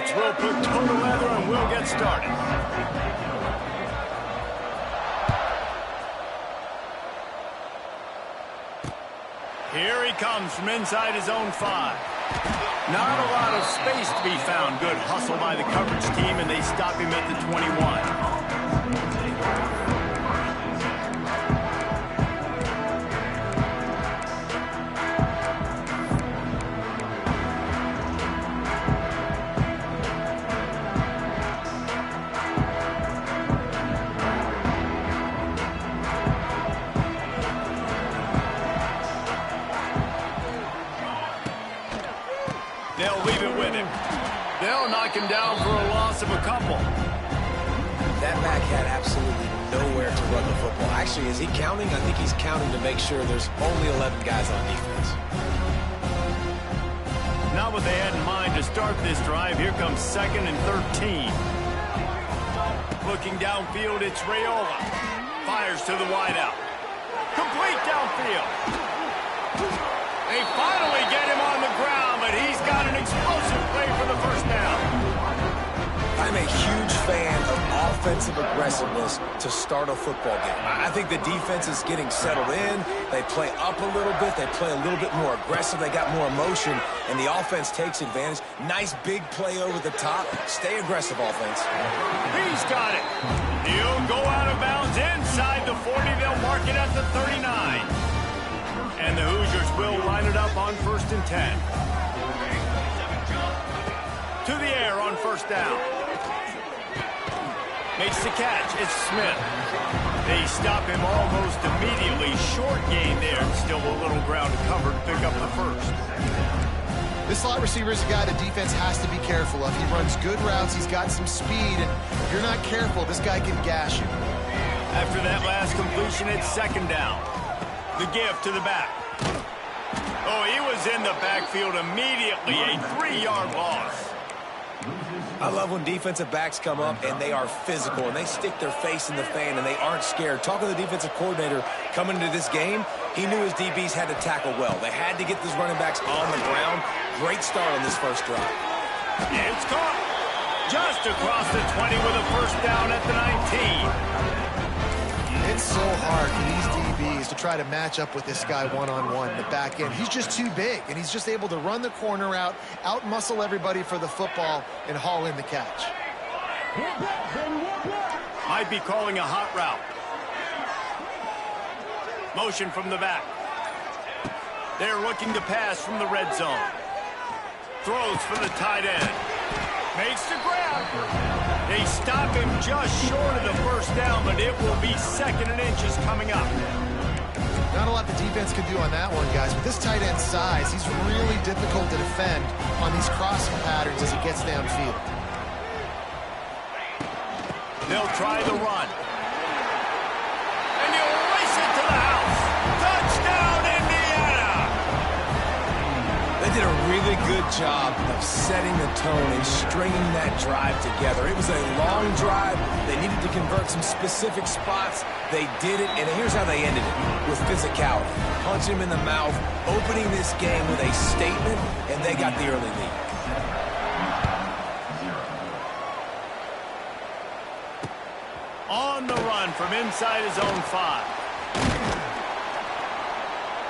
folks. We'll put total leather and we'll get started. Here he comes from inside his own 5. Not a lot of space to be found. Good hustle by the coverage team, and they stop him at the 21. They'll leave it with him. They'll knock him down for a loss of a couple. That back had absolutely nowhere to run the football. Actually, is he counting? I think he's counting to make sure there's only 11 guys on defense. Not what they had in mind to start this drive. Here comes 2nd and 13. Looking downfield, it's Raiola. Fires to the wideout. Complete downfield. They finally get him on the ground, but he's got an explosive play for the first down. I'm a huge fan of offensive aggressiveness to start a football game. I think the defense is getting settled in. They play up a little bit. They play a little bit more aggressive. They got more emotion, and the offense takes advantage. Nice big play over the top. Stay aggressive, offense. He's got it. He'll go out of bounds inside the 40. They'll mark it at the 39. And the Hoosiers will line it up on 1st and 10. To the air on 1st down. Makes the catch. It's Smith. They stop him almost immediately. Short gain there. Still a little ground to cover to pick up the 1st. This slot receiver is a guy the defense has to be careful of. He runs good routes. He's got some speed. And if you're not careful, this guy can gash you. After that last completion, it's 2nd down. The give to the back. Oh, he was in the backfield immediately. A 3-yard loss. I love when defensive backs come up and they are physical and they stick their face in the fan and they aren't scared. Talking to the defensive coordinator coming into this game, he knew his DBs had to tackle well. They had to get these running backs on the ground. Great start on this first drive. It's caught. Just across the 20 with a 1st down at the 19. It's so hard for these DBs to try to match up with this guy one-on-one in the back end. He's just too big, and he's just able to run the corner out-muscle everybody for the football, and haul in the catch. Might be calling a hot route. Motion from the back. They're looking to pass from the red zone. Throws for the tight end. Makes the grab. They stop him just short of the 1st down, but it will be 2nd and inches coming up. Not a lot the defense can do on that one, guys. With this tight end size, he's really difficult to defend on these crossing patterns as he gets downfield. They'll try the run. And he'll race it to the house. Touchdown, Indiana! They did a really good job of setting the tone and stringing that drive together. It was a long drive. They needed to convert some specific spots. They did it, and here's how they ended it, with physicality. Punch him in the mouth, opening this game with a statement, and they got the early lead. On the run from inside his own 5.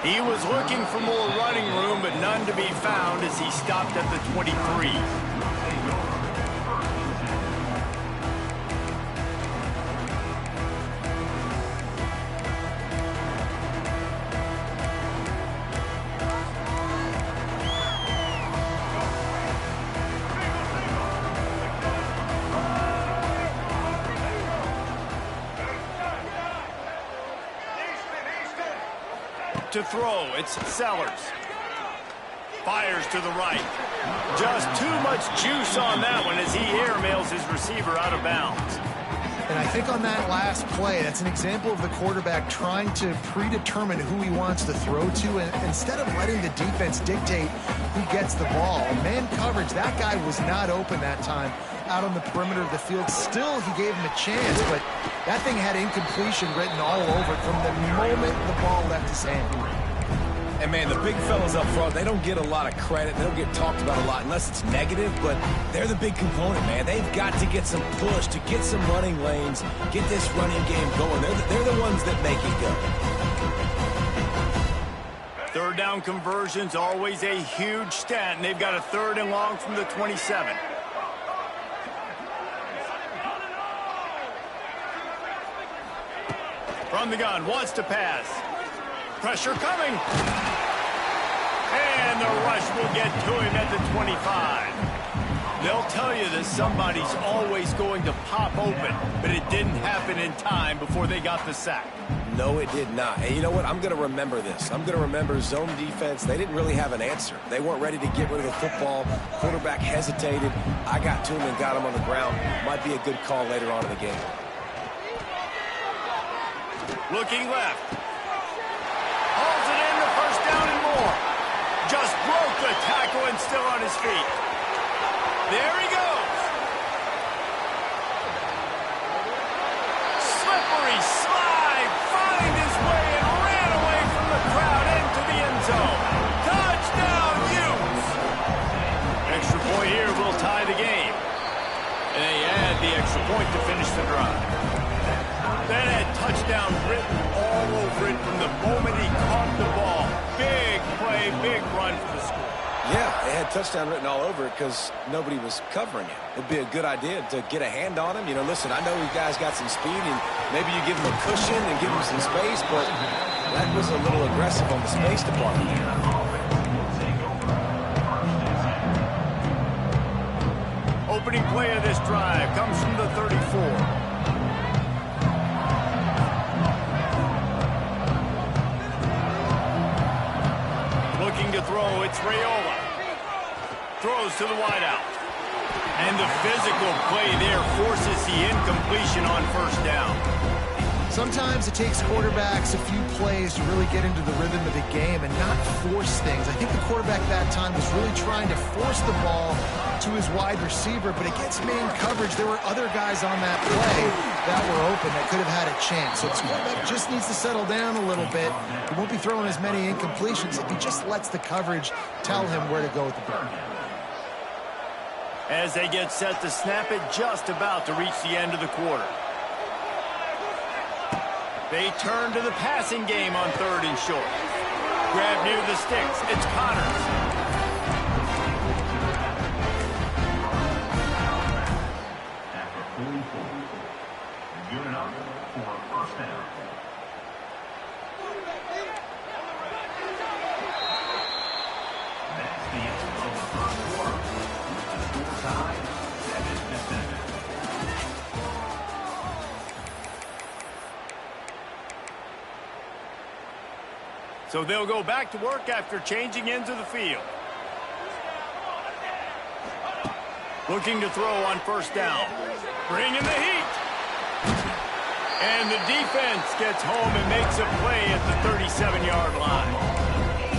He was looking for more running room, but none to be found as he stopped at the 23. To throw, it's Sellers. Fires to the right. Just too much juice on that one as he airmails his receiver out of bounds. And I think on that last play, that's an example of the quarterback trying to predetermine who he wants to throw to, and instead of letting the defense dictate who gets the ball. Man coverage, that guy was not open that time out on the perimeter of the field. Still, he gave him a chance, but that thing had incompletion written all over it from the moment the ball left his hand. And, man, the big fellas up front, they don't get a lot of credit. They don't get talked about a lot unless it's negative, but they're the big component, man. They've got to get some push, to get some running lanes, get this running game going. They're the ones that make it go. Third down conversion's always a huge stat, and they've got a 3rd and long from the 27. From the gun, wants to pass. Pressure coming. And the rush will get to him at the 25. They'll tell you that somebody's always going to pop open, but it didn't happen in time before they got the sack. No, it did not. And you know what? I'm going to remember this. I'm going to remember zone defense. They didn't really have an answer. They weren't ready to get rid of the football. Quarterback hesitated. I got to him and got him on the ground. Might be a good call later on in the game. Looking left. Hauls it in, the 1st down and more. Just broke the tackle and still on his feet. There he goes. Slippery slide. Find his way and ran away from the crowd into the end zone. Touchdown, Utes. Extra point here will tie the game. And they add the extra point to finish the drive. That had touchdown written all over it from the moment he caught the ball. Big play, big run for the score. Yeah, it had touchdown written all over it because nobody was covering it. It'd be a good idea to get a hand on him. You know, listen, I know you guys got some speed, and maybe you give him a cushion and give him some space, but that was a little aggressive on the space department there. Opening play of this drive comes from the 34. Looking to throw, it's Raiola. Throws to the wideout. And the physical play there forces the incompletion on 1st down. Sometimes it takes quarterbacks a few plays to really get into the rhythm of the game and not force things. I think the quarterback that time was really trying to force the ball to his wide receiver, but against man coverage, there were other guys on that play that were open that could have had a chance. So this quarterback just needs to settle down a little bit. He won't be throwing as many incompletions if he just lets the coverage tell him where to go with the ball. As they get set to snap it, just about to reach the end of the quarter. They turn to the passing game on 3rd and short. Grab near the sticks. It's Connors. So they'll go back to work after changing into the field. Looking to throw on 1st down. Bringing the heat. And the defense gets home and makes a play at the 37-yard line.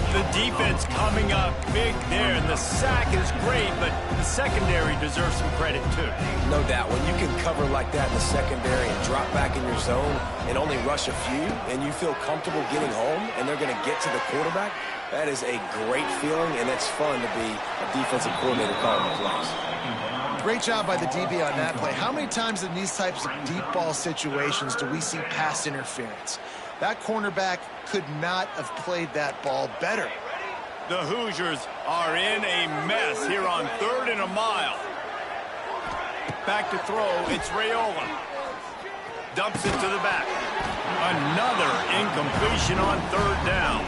The defense coming up big there, and the sack is great, but the secondary deserves some credit too. No doubt. When you can cover like that in the secondary and drop back in your zone and only rush a few, and you feel comfortable getting home, and they're going to get to the quarterback, that is a great feeling, and it's fun to be a defensive coordinator calling the plays. Great job by the DB on that play. How many times in these types of deep ball situations do we see pass interference? That cornerback could not have played that ball better. The Hoosiers are in a mess here on 3rd and a mile. Back to throw, it's Raiola. Dumps it to the back. Another incompletion on 3rd down.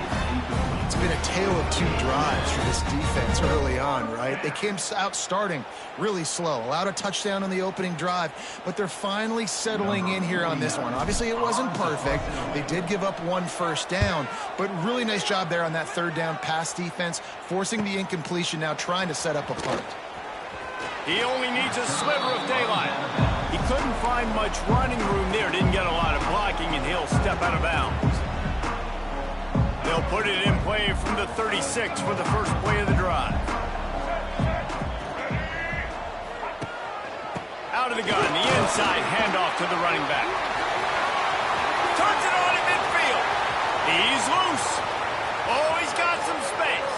It's been a tale of 2 drives for this defense early on, right? They came out starting really slow, allowed a touchdown on the opening drive, but they're finally settling in here on this one. Obviously, it wasn't perfect. They did give up 1 first down, but really nice job there on that 3rd down pass defense, forcing the incompletion, now trying to set up a punt. He only needs a sliver of daylight. He couldn't find much running room there, didn't get a lot of blocking, and he'll step out of bounds. They'll put it in play from the 36 for the first play of the drive. Out of the gun, the inside handoff to the running back. Turns it on in midfield. He's loose. Oh, he's got some space.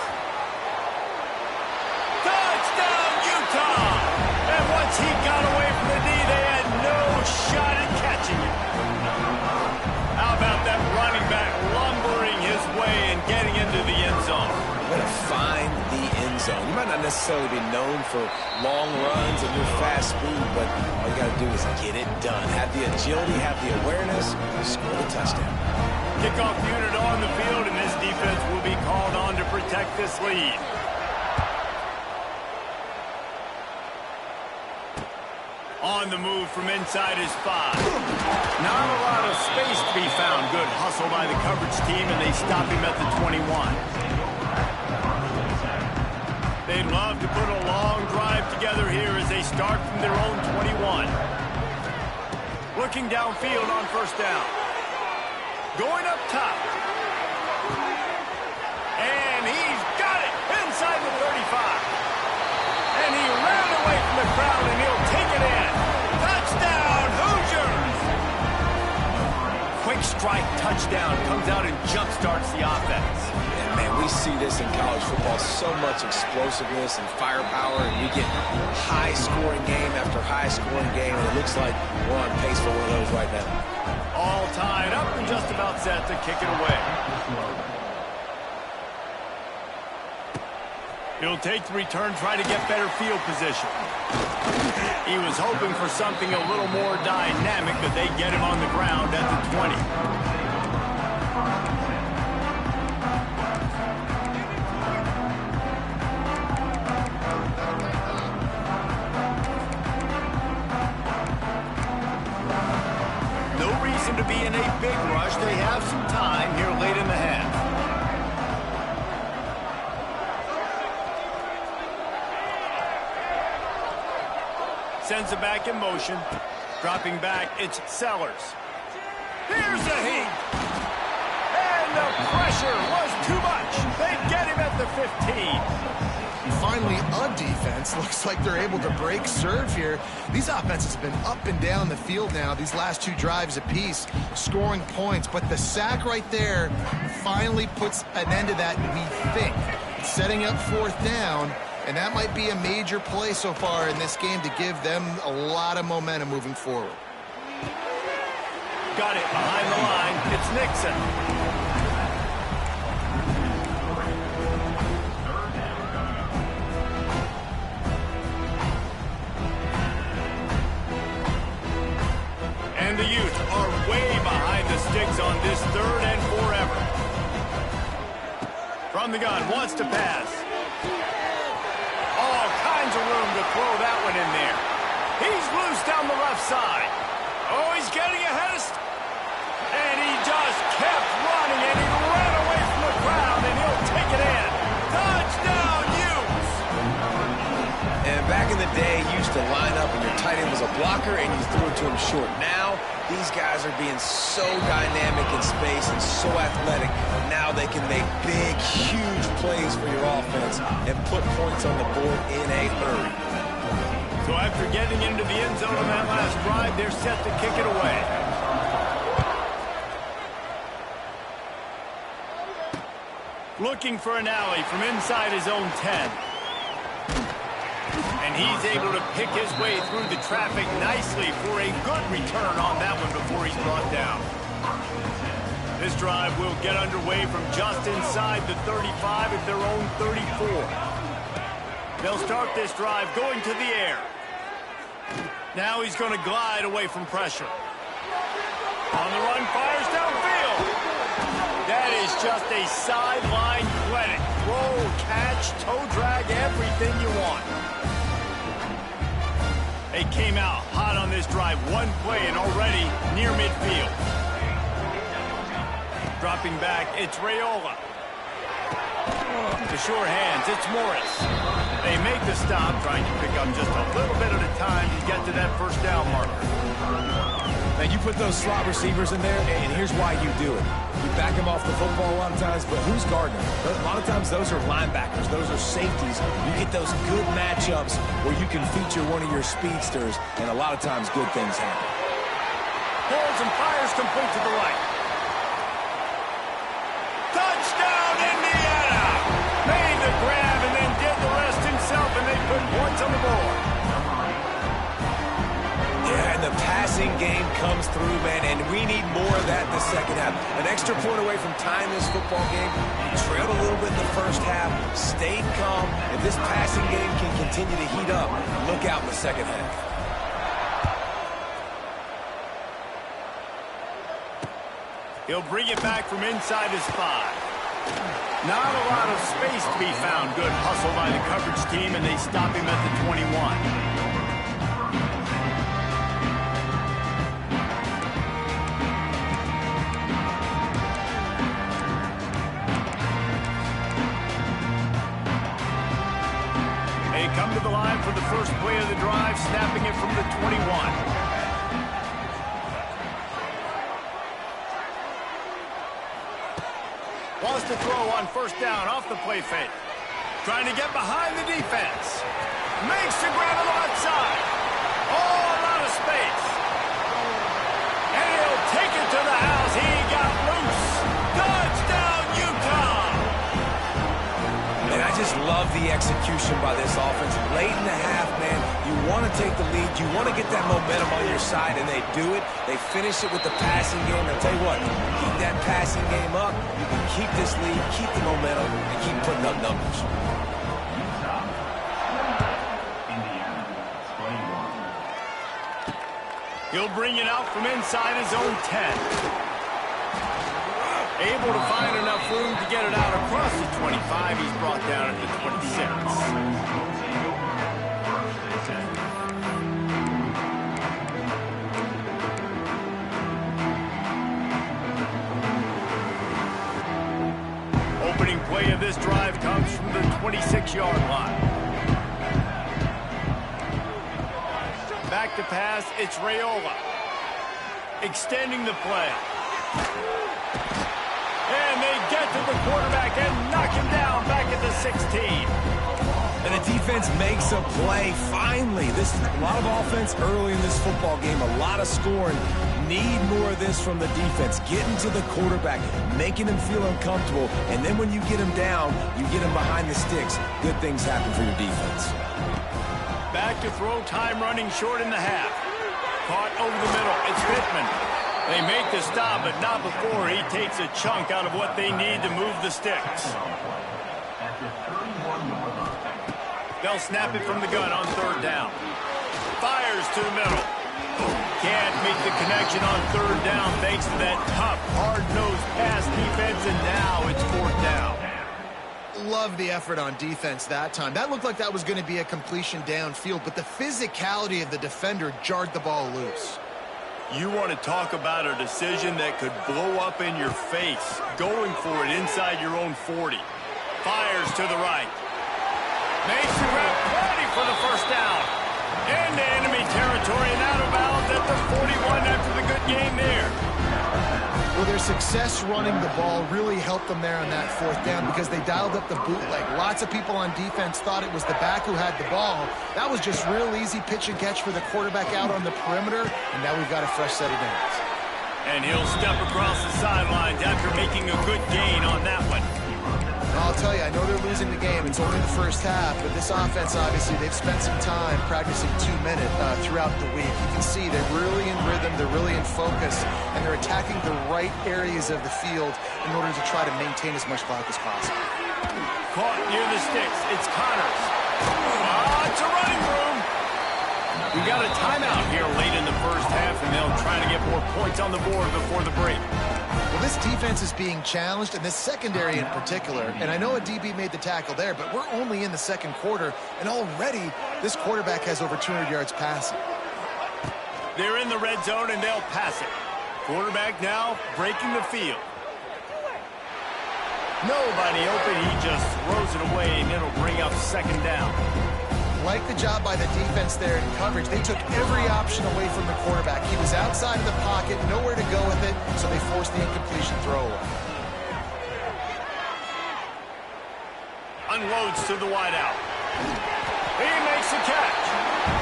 Touchdown, Utah! And once he got away from the knee, they had no shot at catching him. How about that running back lumbering his way and getting into the end zone? Way to find the end zone. You might not necessarily be known for long runs and your fast speed, but all you got to do is get it done. Have the agility, have the awareness, score the touchdown. Kickoff unit on the field, and this defense will be called on to protect this lead. On the move from inside his 5. Not a lot of space to be found. Good hustle by the coverage team, and they stop him at the 21. They'd love to put a long drive together here as they start from their own 21. Looking downfield on first down. Going up top. And he's got it inside the 35. And he ran away from the crowd, and he'll take it in. Touchdown, Hoosiers! Quick strike touchdown comes out and jump-starts the offense. And, man, we see this in college football, so much explosiveness and firepower, and we get high-scoring game after high-scoring game, and it looks like we're on pace for one of those right now. All tied up and just about set to kick it away. He'll take the return, try to get better field position. He was hoping for something a little more dynamic, but they get him on the ground at the 20. No reason to be in a big rush. They have some time here late in the half. Sends it back in motion. Dropping back, it's Sellers. Here's a heat. And the pressure was too much. They get him at the 15. Finally, a defense. Looks like they're able to break serve here. These offenses have been up and down the field now, these last 2 drives apiece, scoring points. But the sack right there finally puts an end to that, we think. Setting up 4th down. And that might be a major play so far in this game to give them a lot of momentum moving forward. Got it behind the line. It's Nixon. And the Utes are way behind the sticks on this 3rd and forever. From the gun, wants to pass. All kinds of room to throw that one in there. He's loose down the left side. Oh, he's getting ahead of... And he just kept running, and he ran away from the crowd, and he'll take it in. Touchdown, Utes! And back in the day, you used to line up and your tight end was a blocker and you threw it to him short. Now, these guys are being so dynamic in space and so athletic. Now they can make big, huge plays for your offense and put points on the board in a hurry. So after getting into the end zone on that last drive, they're set to kick it away. Looking for an alley from inside his own 10. And he's able to pick his way through the traffic nicely for a good return on that one before he's brought down. This drive will get underway from just inside the 35 at their own 34. They'll start this drive going to the air. Now he's going to glide away from pressure. On the run, fires downfield. That is just a sideline clinic. Roll, catch, toe drag, everything you want. They came out hot on this drive. One play and already near midfield. Dropping back, it's Raiola. To short hands, it's Morris. They make the stop, trying to pick up just a little bit at a time to get to that first down marker. Now, you put those slot receivers in there, and here's why you do it. You back them off the football a lot of times, but who's guarding them? A lot of times, those are linebackers. Those are safeties. You get those good matchups where you can feature one of your speedsters, and a lot of times, good things happen. Pulls and fires complete to the right. Touchdown, Indy! passing game comes through, man, and we need more of that in the second half. An extra point away from tying this football game. You trailed a little bit in the first half, stayed calm. If this passing game can continue to heat up, look out in the second half. He'll bring it back from inside his 5. Not a lot of space to be found. Good hustle by the coverage team, and they stop him at the 21. They come to the line for the first play of the drive, snapping it from the 21. Wants to throw on first down off the play fake. Trying to get behind the defense. Makes the grab on the left side. Oh, a lot of space. And he'll take it to the house. He got loose. Touchdown, Utah. And I just love the execution by this offense. Late in the half, man, you want to take the lead. You want to get that momentum on your side, and they do it. They finish it with the passing game. I'll tell you what, keep that passing game up. You can keep this lead, keep the momentum, and keep putting up numbers. He'll bring it out from inside his own 10. Able to find enough room to get it out across the 25. He's brought down at the 26. Opening play of this drive comes from the 26-yard line. Back to pass, it's Raiola. Extending the play. And they get to the quarterback and knock him down back at the 16. And the defense makes a play, finally. This is a lot of offense early in this football game, a lot of scoring. Need more of this from the defense. Getting to the quarterback, making him feel uncomfortable, and then when you get him down, you get him behind the sticks. Good things happen for your defense. Back to throw, time running short in the half. Caught over the middle, it's Pittman. They make the stop, but not before he takes a chunk out of what they need to move the sticks. They'll snap it from the gun on third down. Fires to the middle. Can't make the connection on third down thanks to that tough, hard-nosed pass defense, and now it's fourth down. Love the effort on defense that time. That looked like that was going to be a completion downfield, but the physicality of the defender jarred the ball loose. You want to talk about a decision that could blow up in your face. Going for it inside your own 40. Fires to the right. Makes the grab, plenty for the first down. Into enemy territory and out of bounds at the 41 after the good game there. Well, their success running the ball really helped them there on that fourth down because they dialed up the bootleg. Lots of people on defense thought it was the back who had the ball. That was just real easy pitch and catch for the quarterback out on the perimeter, and now we've got a fresh set of downs. And he'll step across the sidelines after making a good gain on that one. I'll tell you, I know they're losing the game. It's only the first half, but this offense, obviously, they've spent some time practicing 2 minutes throughout the week. You can see they're really in rhythm, they're really in focus, and they're attacking the right areas of the field in order to try to maintain as much clock as possible. Caught near the sticks. It's Connors. It's a running room. We got a timeout here late in the first half, and they'll try to get more points on the board before the break. Well, this defense is being challenged, and this secondary in particular. And I know a DB made the tackle there, but we're only in the second quarter, and already this quarterback has over 200 yards passing. They're in the red zone, and they'll pass it. Quarterback now breaking the field. Nobody open. He just throws it away, and it'll bring up second down. Like the job by the defense there in coverage. They took every option away from the quarterback. He was outside of the pocket, nowhere to go with it, so they forced the incompletion throwaway. Unloads to the wideout. He makes the catch.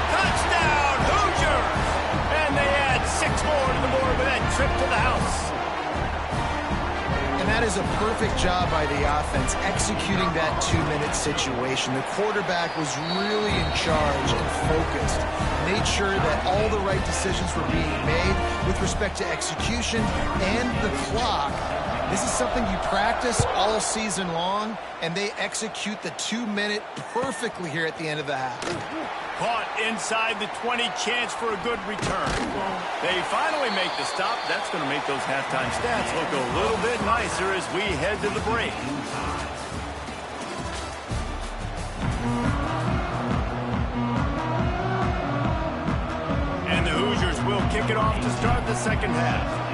Touchdown, Hoosiers! And they add 6 more to the board with that trip to the house. And that is a perfect job by the offense executing that 2-minute situation. The quarterback was really in charge and focused. Made sure that all the right decisions were being made with respect to execution and the clock. This is something you practice all season long, and they execute the 2-minute perfectly here at the end of the half. Caught inside the 20, chance for a good return. They finally make the stop. That's going to make those halftime stats look a little bit nicer as we head to the break. And the Hoosiers will kick it off to start the second half.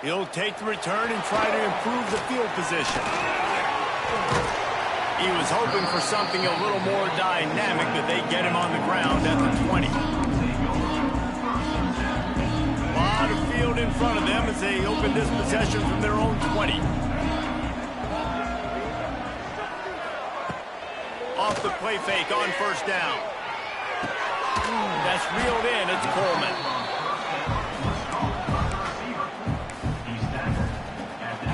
He'll take the return and try to improve the field position. He was hoping for something a little more dynamic, but they get him on the ground at the 20. A lot of field in front of them as they open this possession from their own 20. Off the play fake on first down. That's reeled in. It's Coleman.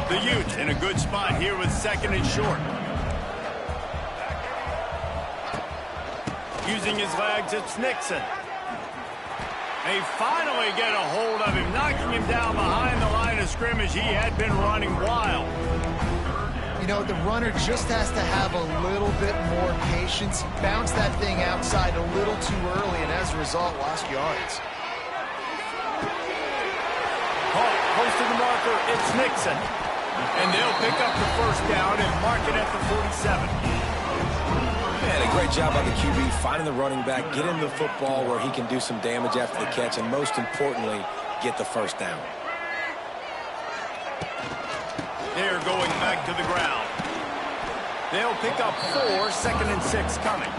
The Utes in a good spot here with second and short. Using his legs, it's Nixon. They finally get a hold of him, knocking him down behind the line of scrimmage. He had been running wild. You know, the runner just has to have a little bit more patience. Bounce that thing outside a little too early, and as a result, lost yards. Caught, close to the marker, it's Nixon. And they'll pick up the first down and mark it at the 47. Man, a great job by the QB finding the running back, get him the football where he can do some damage after the catch, and most importantly, get the first down. They're going back to the ground. They'll pick up 4, second and 6 coming.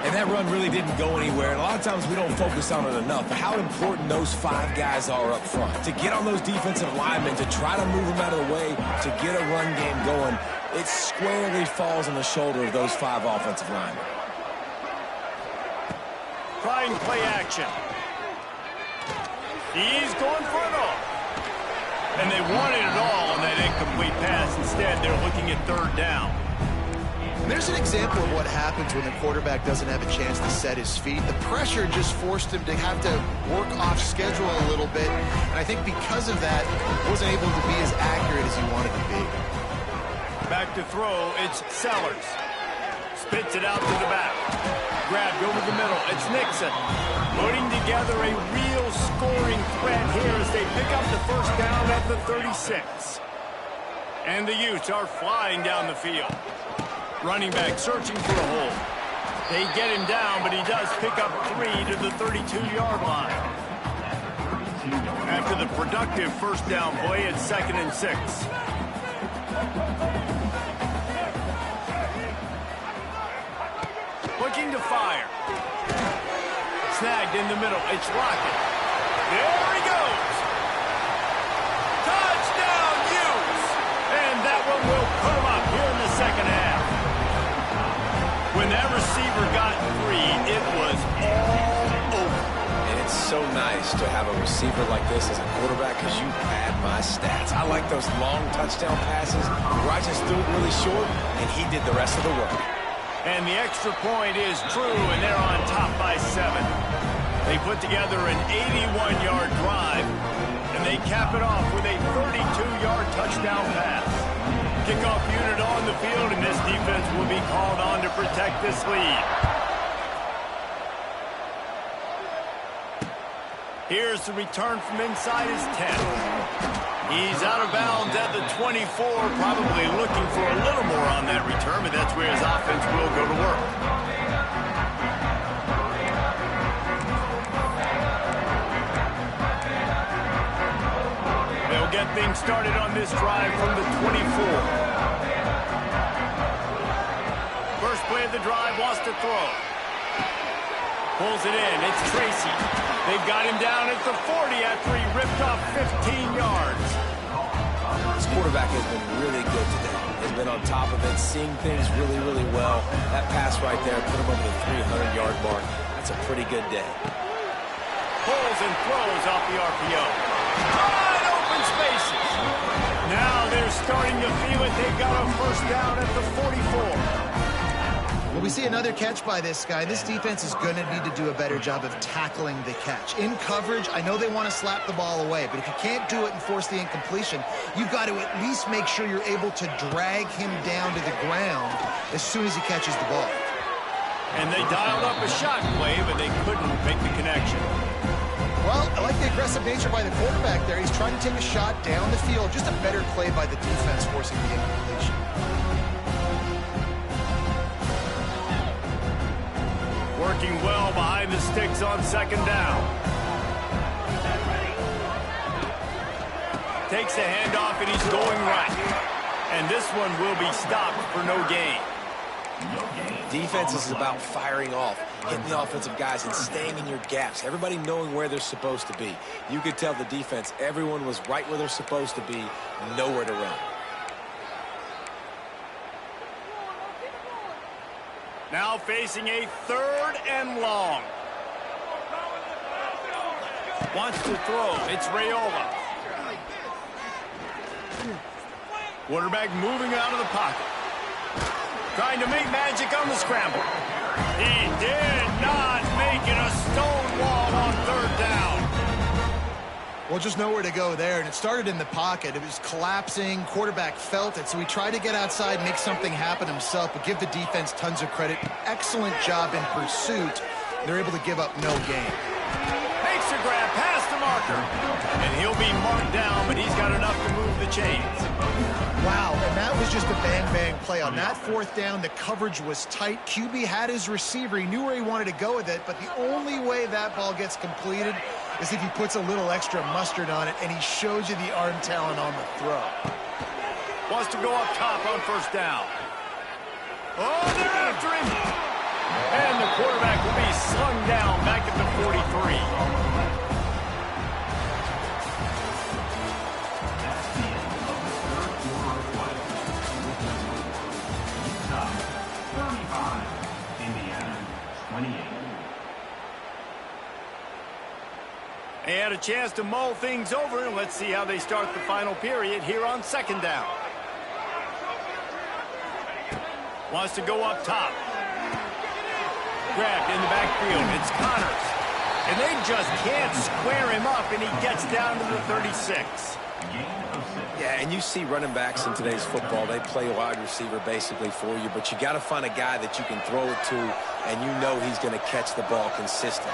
And that run really didn't go anywhere. And a lot of times we don't focus on it enough. But how important those 5 guys are up front. To get on those defensive linemen, to try to move them out of the way, to get a run game going, it squarely falls on the shoulder of those 5 offensive linemen. Trying play action. He's going for it all. And they wanted it all on that incomplete pass. Instead, they're looking at third down. There's an example of what happens when the quarterback doesn't have a chance to set his feet. The pressure just forced him to have to work off schedule a little bit. And I think because of that, wasn't able to be as accurate as he wanted to be. Back to throw, it's Sellers. Spits it out to the back. Grabbed over the middle, it's Nixon. Putting together a real scoring threat here as they pick up the first down at the 36. And the Utes are flying down the field. Running back searching for a hole. They get him down, but he does pick up 3 to the 32-yard line. After the productive first down play, it's second and 6. Looking to fire. Snagged in the middle. It's Lockett. There he goes. Touchdown, Utes! And that one will put him up here in the second half. When that receiver got 3, it was all over. And it's so nice to have a receiver like this as a quarterback because you pad my stats. I like those long touchdown passes where I just threw it really short and he did the rest of the work. And the extra point is true, and they're on top by 7. They put together an 81-yard drive, and they cap it off with a 32-yard touchdown pass. Kickoff unit on the field, and this defense will be called on to protect this lead. Here's the return from inside his 10. He's out of bounds at the 24, probably looking for a little more on that return, but that's where his offense will go to work. They'll get things started on this drive from the 24. First play of the drive, lost to throw. Pulls it in, it's Tracy. They've got him down at the 40 after he ripped off 15 yards. This quarterback has been really good today. He's been on top of it, seeing things really, really well. That pass right there put him over the 300-yard mark. That's a pretty good day. and throws off the RPO. Wide open spaces. Now they're starting to feel it. They've got a first down at the 44. Well, we see another catch by this guy. This defense is going to need to do a better job of tackling the catch. In coverage, I know they want to slap the ball away, but if you can't do it and force the incompletion, you've got to at least make sure you're able to drag him down to the ground as soon as he catches the ball. And they dialed up a shot play, but they couldn't make the connection. Well, I like the aggressive nature by the quarterback there. He's trying to take a shot down the field. Just a better play by the defense forcing the incompletion. Working well behind the sticks on second down. Takes a handoff and he's going right. And this one will be stopped for no gain. Defense is about firing off, hitting the offensive guys and staying in your gaps. Everybody knowing where they're supposed to be. You could tell the defense, everyone was right where they're supposed to be, nowhere to run. Now facing a 3rd and long. Wants to throw. It's Raiola. Quarterback moving out of the pocket. Trying to make magic on the scramble. He did not make it a stone wall on 3rd down. Well, just nowhere to go there, and it started in the pocket. It was collapsing. Quarterback felt it, so he tried to get outside, make something happen himself, but give the defense tons of credit. Excellent job in pursuit. They're able to give up no gain. Makes a grab past the marker, and he'll be marked down, but he's got enough to move the chains. Wow, and that was just a bang-bang play. On that 4th down, the coverage was tight. QB had his receiver. He knew where he wanted to go with it, but the only way that ball gets completed is if he puts a little extra mustard on it, and he shows you the arm talent on the throw. Wants to go up top on 1st down. Oh, they're after him. And the quarterback will be slung down back at the 43. They had a chance to mull things over, and let's see how they start the final period here on 2nd down. Wants to go up top. Grabbed in the backfield. It's Connors. And they just can't square him up, and he gets down to the 36. Yeah, and you see running backs in today's football, they play wide receiver basically for you, but you got to find a guy that you can throw it to, and you know he's going to catch the ball consistently.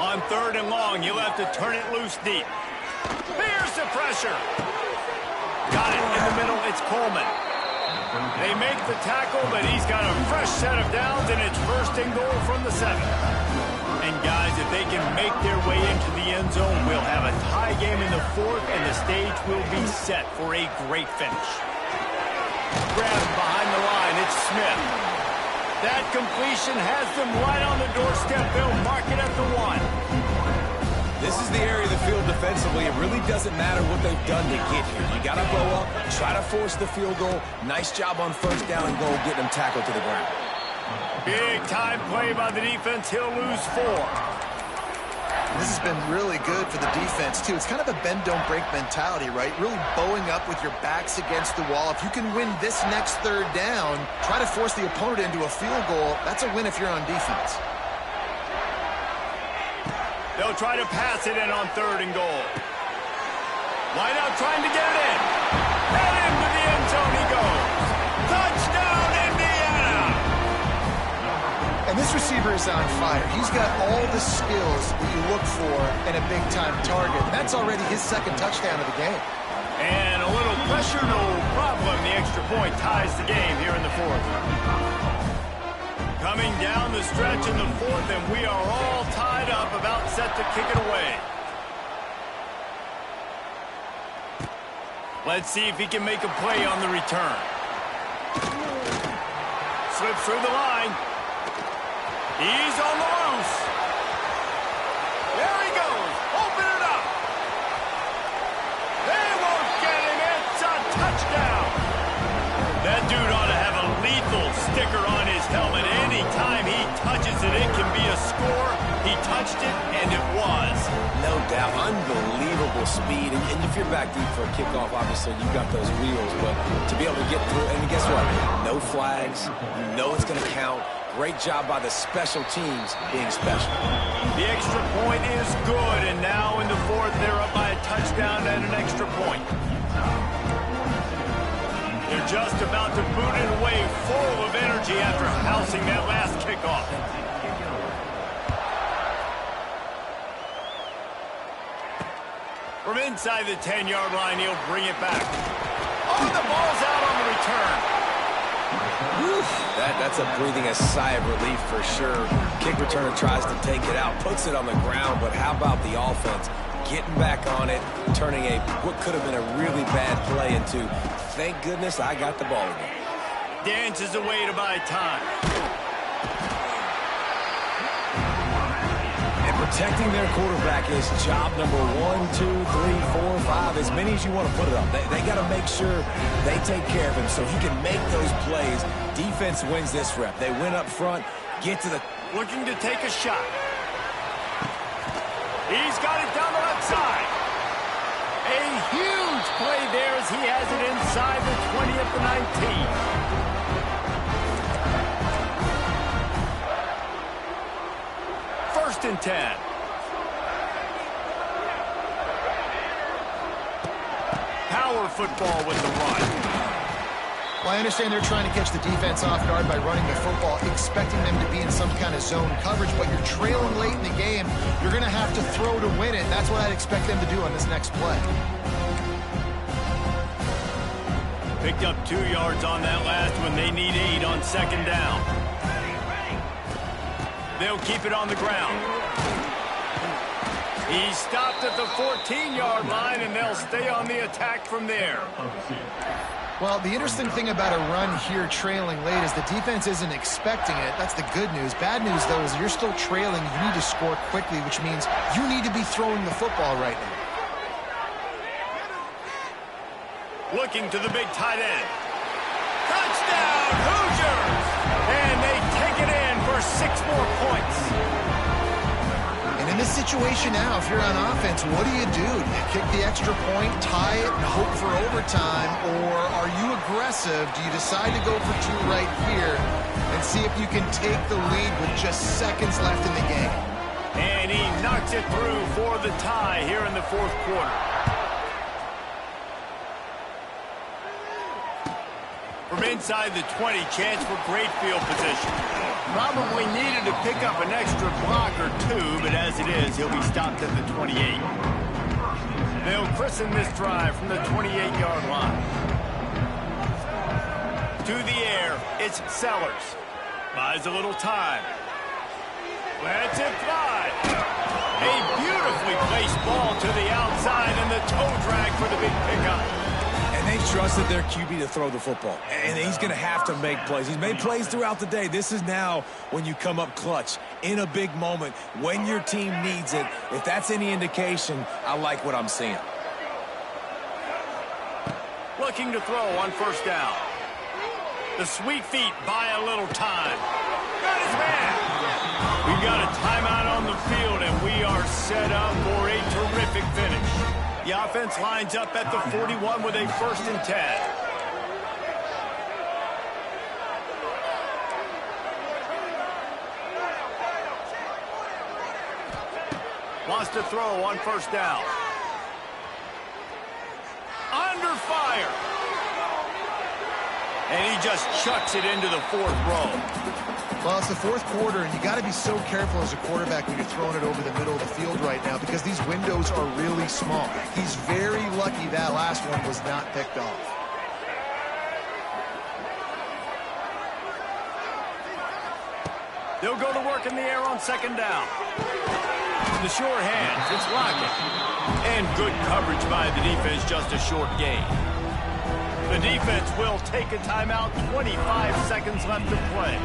On 3rd and long, you'll have to turn it loose deep. Here's the pressure. Got it in the middle. It's Coleman. They make the tackle, but he's got a fresh set of downs, and it's 1st and goal from the 7. And guys, if they can make their way into the end zone, we'll have a tie game in the 4th, and the stage will be set for a great finish. Grabbed behind the line. It's Smith. That completion has them right on the doorstep. They'll mark it at the 1. This is the area of the field defensively. It really doesn't matter what they've done to get here. You got to blow up, try to force the field goal. Nice job on 1st down and goal, getting them tackled to the ground. Big time play by the defense. He'll lose 4. This has been really good for the defense, too. It's kind of a bend-don't-break mentality, right? Really bowing up with your backs against the wall. If you can win this next 3rd down, try to force the opponent into a field goal. That's a win if you're on defense. They'll try to pass it in on 3rd and goal. Wide out trying to get it in. And into the end zone he goes. Touchdown, Indiana! And this receiver is on fire. He's got all the skills that you look for in a big-time target. And that's already his 2nd touchdown of the game. And a little pressure, no problem. The extra point ties the game here in the 4th. Coming down the stretch in the 4th, and we are all tied up, about set to kick it away. Let's see if he can make a play on the return. Slips through the line. He's on the loose. There he goes. Open it up. They won't get him. It's a touchdown. That dude ought to have a lethal sticker on his helmet. Anytime he touches it, it can be a score. He touched touched it, and it was. No doubt. Unbelievable speed. And if you're back deep for a kickoff, obviously you've got those wheels. But to be able to get through, and guess what? No flags. You know it's going to count. Great job by the special teams being special. The extra point is good, and now in the fourth, they're up by a touchdown and an extra point. They're just about to boot it away full of energy after housing that last kickoff. From inside the 10-yard line, he'll bring it back. Oh, the ball's out on the return. That's a breathing a sigh of relief for sure. Kick returner tries to take it out, puts it on the ground, but how about the offense getting back on it, turning what could have been a really bad play into, thank goodness I got the ball again. Dances away to buy time. And protecting their quarterback is job number 1, 2, 3, 4, 5, as many as you want to put it on. They got to make sure they take care of him so he can make those plays. Defense wins this rep. They win up front, get to the... Looking to take a shot. He's got it down the left side. A huge play there as he has it inside the 20 at the 19. First and 10. Power football with the run. Well, I understand they're trying to catch the defense off guard by running the football, expecting them to be in some kind of zone coverage, but you're trailing late in the game. You're going to have to throw to win it. That's what I'd expect them to do on this next play. Picked up 2 yards on that last one. They need 8 on second down. They'll keep it on the ground. He stopped at the 14-yard line, and they'll stay on the attack from there. Well, the interesting thing about a run here trailing late is the defense isn't expecting it. That's the good news. Bad news, though, is you're still trailing. You need to score quickly, which means you need to be throwing the football right now. Looking to the big tight end. Touchdown, Hoosiers! And they take it in for 6 more points. And in this situation now, if you're on offense, what do? Do you kick the extra point, tie it, and hope for overtime? Or are you aggressive? Do you decide to go for 2 right here and see if you can take the lead with just seconds left in the game? And he knocks it through for the tie here in the fourth quarter. From inside the 20, chance for great field position. Probably needed to pick up an extra block or 2, but as it is, he'll be stopped at the 28. They'll christen this drive from the 28-yard line. To the air, it's Sellers. Buys a little time. Lets it fly. A beautifully placed ball to the outside, and the toe drag for the big pickup. And they trusted their QB to throw the football. And he's going to have to make plays. He's made plays throughout the day. This is now when you come up clutch in a big moment when your team needs it. If that's any indication, I like what I'm seeing. Looking to throw on first down. The sweet feet buy a little time. Got his man. We've got a timeout on the field, and we are set up for a terrific finish. The offense lines up at the 41 with a first and 10. Wants to throw on first down. Under fire. And he just chucks it into the 4th row. Well, it's the 4th quarter, and you got to be so careful as a quarterback when you're throwing it over the middle of the field right now because these windows are really small. He's very lucky that last one was not picked off. They'll go to work in the air on second down. The sure hands, it's Lockett. And good coverage by the defense, just a short gain. The defense will take a timeout, 25 seconds left to play.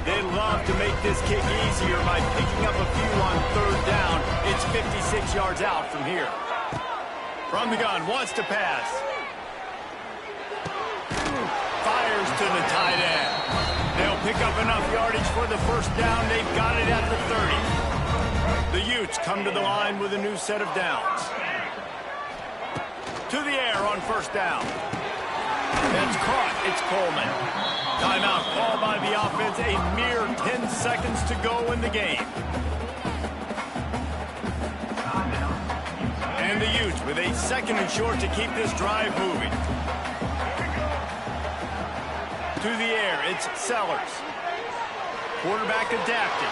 They love to make this kick easier by picking up a few on third down. It's 56 yards out from here. From the gun, wants to pass. Fires to the tight end. They'll They'll pick up enough yardage for the first down. They've got it at the 30. The Utes come to the line with a new set of downs. To the air on first down. That's caught. It's Coleman. Timeout called by the offense. A mere 10 seconds to go in the game. And the Utes with a second and short to keep this drive moving. To the air, it's Sellers. Quarterback adapted.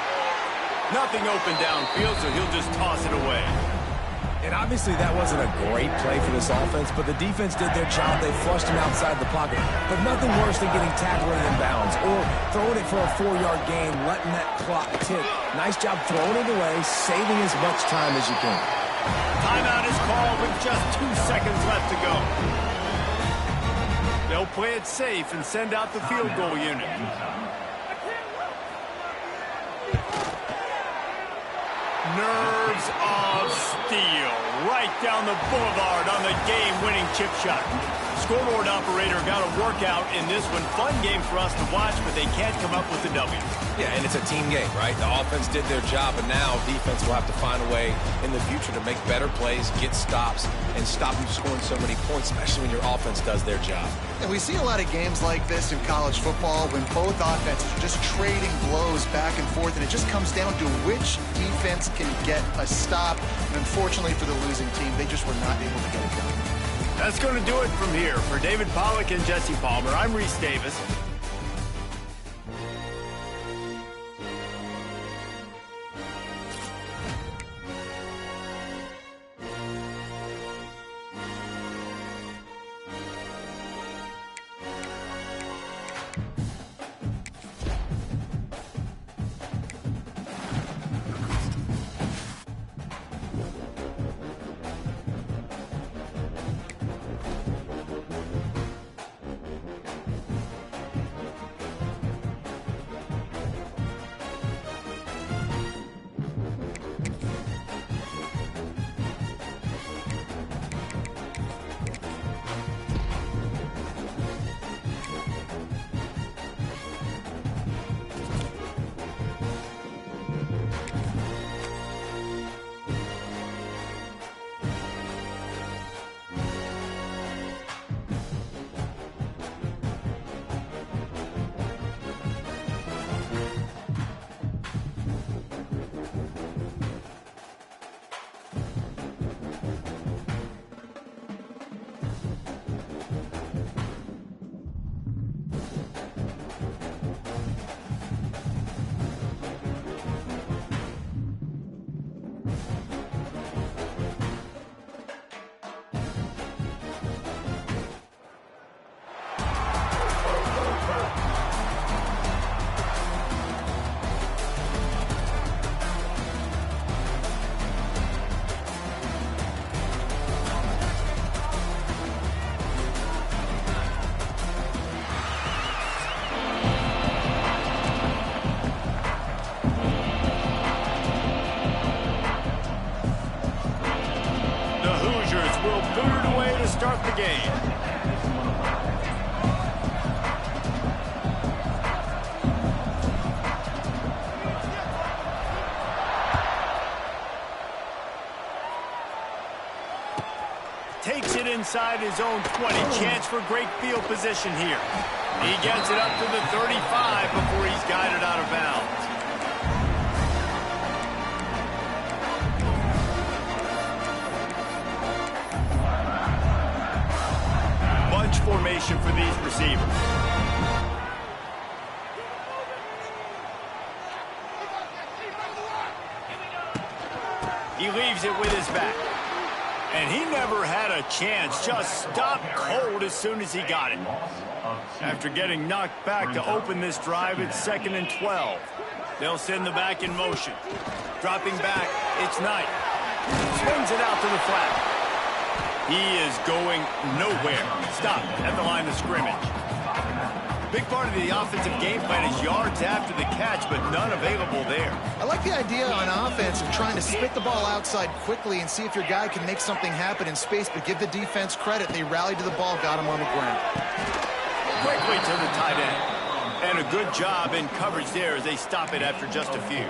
Nothing open downfield, so he'll just toss it away. And obviously that wasn't a great play for this offense, but the defense did their job. They flushed him outside the pocket. But nothing worse than getting tackled in bounds or throwing it for a 4-yard gain, letting that clock tick. Nice job throwing it away, saving as much time as you can. Timeout is called with just 2 seconds left to go. They'll play it safe and send out the field goal unit. Nerves of steel right down the boulevard on the game-winning chip shot. Scoreboard operator got a workout in this one. Fun game for us to watch, but they can't come up with the W. Yeah, and it's a team game, right? The offense did their job, and now defense will have to find a way in the future to make better plays, get stops, and stop them scoring so many points, especially when your offense does their job. And we see a lot of games like this in college football when both offenses are just trading blows back and forth, and it just comes down to which defense can get a stop. And unfortunately for the losing team, they just were not able to get it done. That's going to do it from here. For David Pollack and Jesse Palmer, I'm Reese Davis. Start the game. Takes it inside his own 20. Chance for great field position here. He gets it up to the 35 before he's guided out of bounds. Formation for these receivers. He leaves it with his back. And he never had a chance. Just stopped cold as soon as he got it. After getting knocked back to open this drive, it's 2nd and 12. They'll send the back in motion. Dropping back, it's Knight. Swings it out to the flat. He is going nowhere. Stop at the line of scrimmage. Big part of the offensive game plan is yards after the catch, but none available there. I like the idea on offense of trying to spit the ball outside quickly and see if your guy can make something happen in space, but give the defense credit. They rallied to the ball, got him on the ground. Quickly to the tight end. And a good job in coverage there as they stop it after just a few.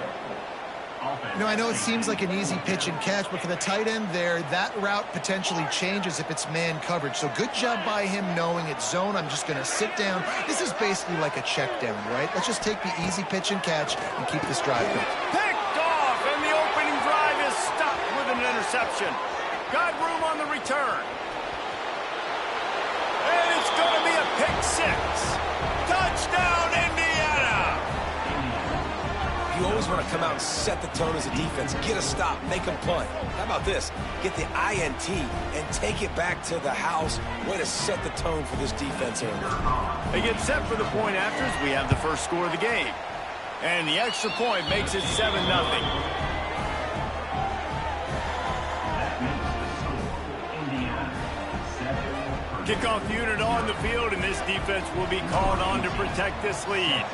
You know, I know it seems like an easy pitch and catch, but for the tight end there, that route potentially changes if it's man coverage. So good job by him knowing it's zone. I'm just going to sit down. This is basically like a check down, right? Let's just take the easy pitch and catch and keep this drive going. Picked off, and the opening drive is stopped with an interception. Got room on the return. And it's going to be a pick six. Touchdown, Indiana! You always want to come out and set the tone as a defense. Get a stop, make them punt. How about this? Get the INT and take it back to the house. Way to set the tone for this defense early. They get set for the point afters. We have the first score of the game. And the extra point makes it 7-0. Kickoff unit on the field, and this defense will be called on to protect this lead.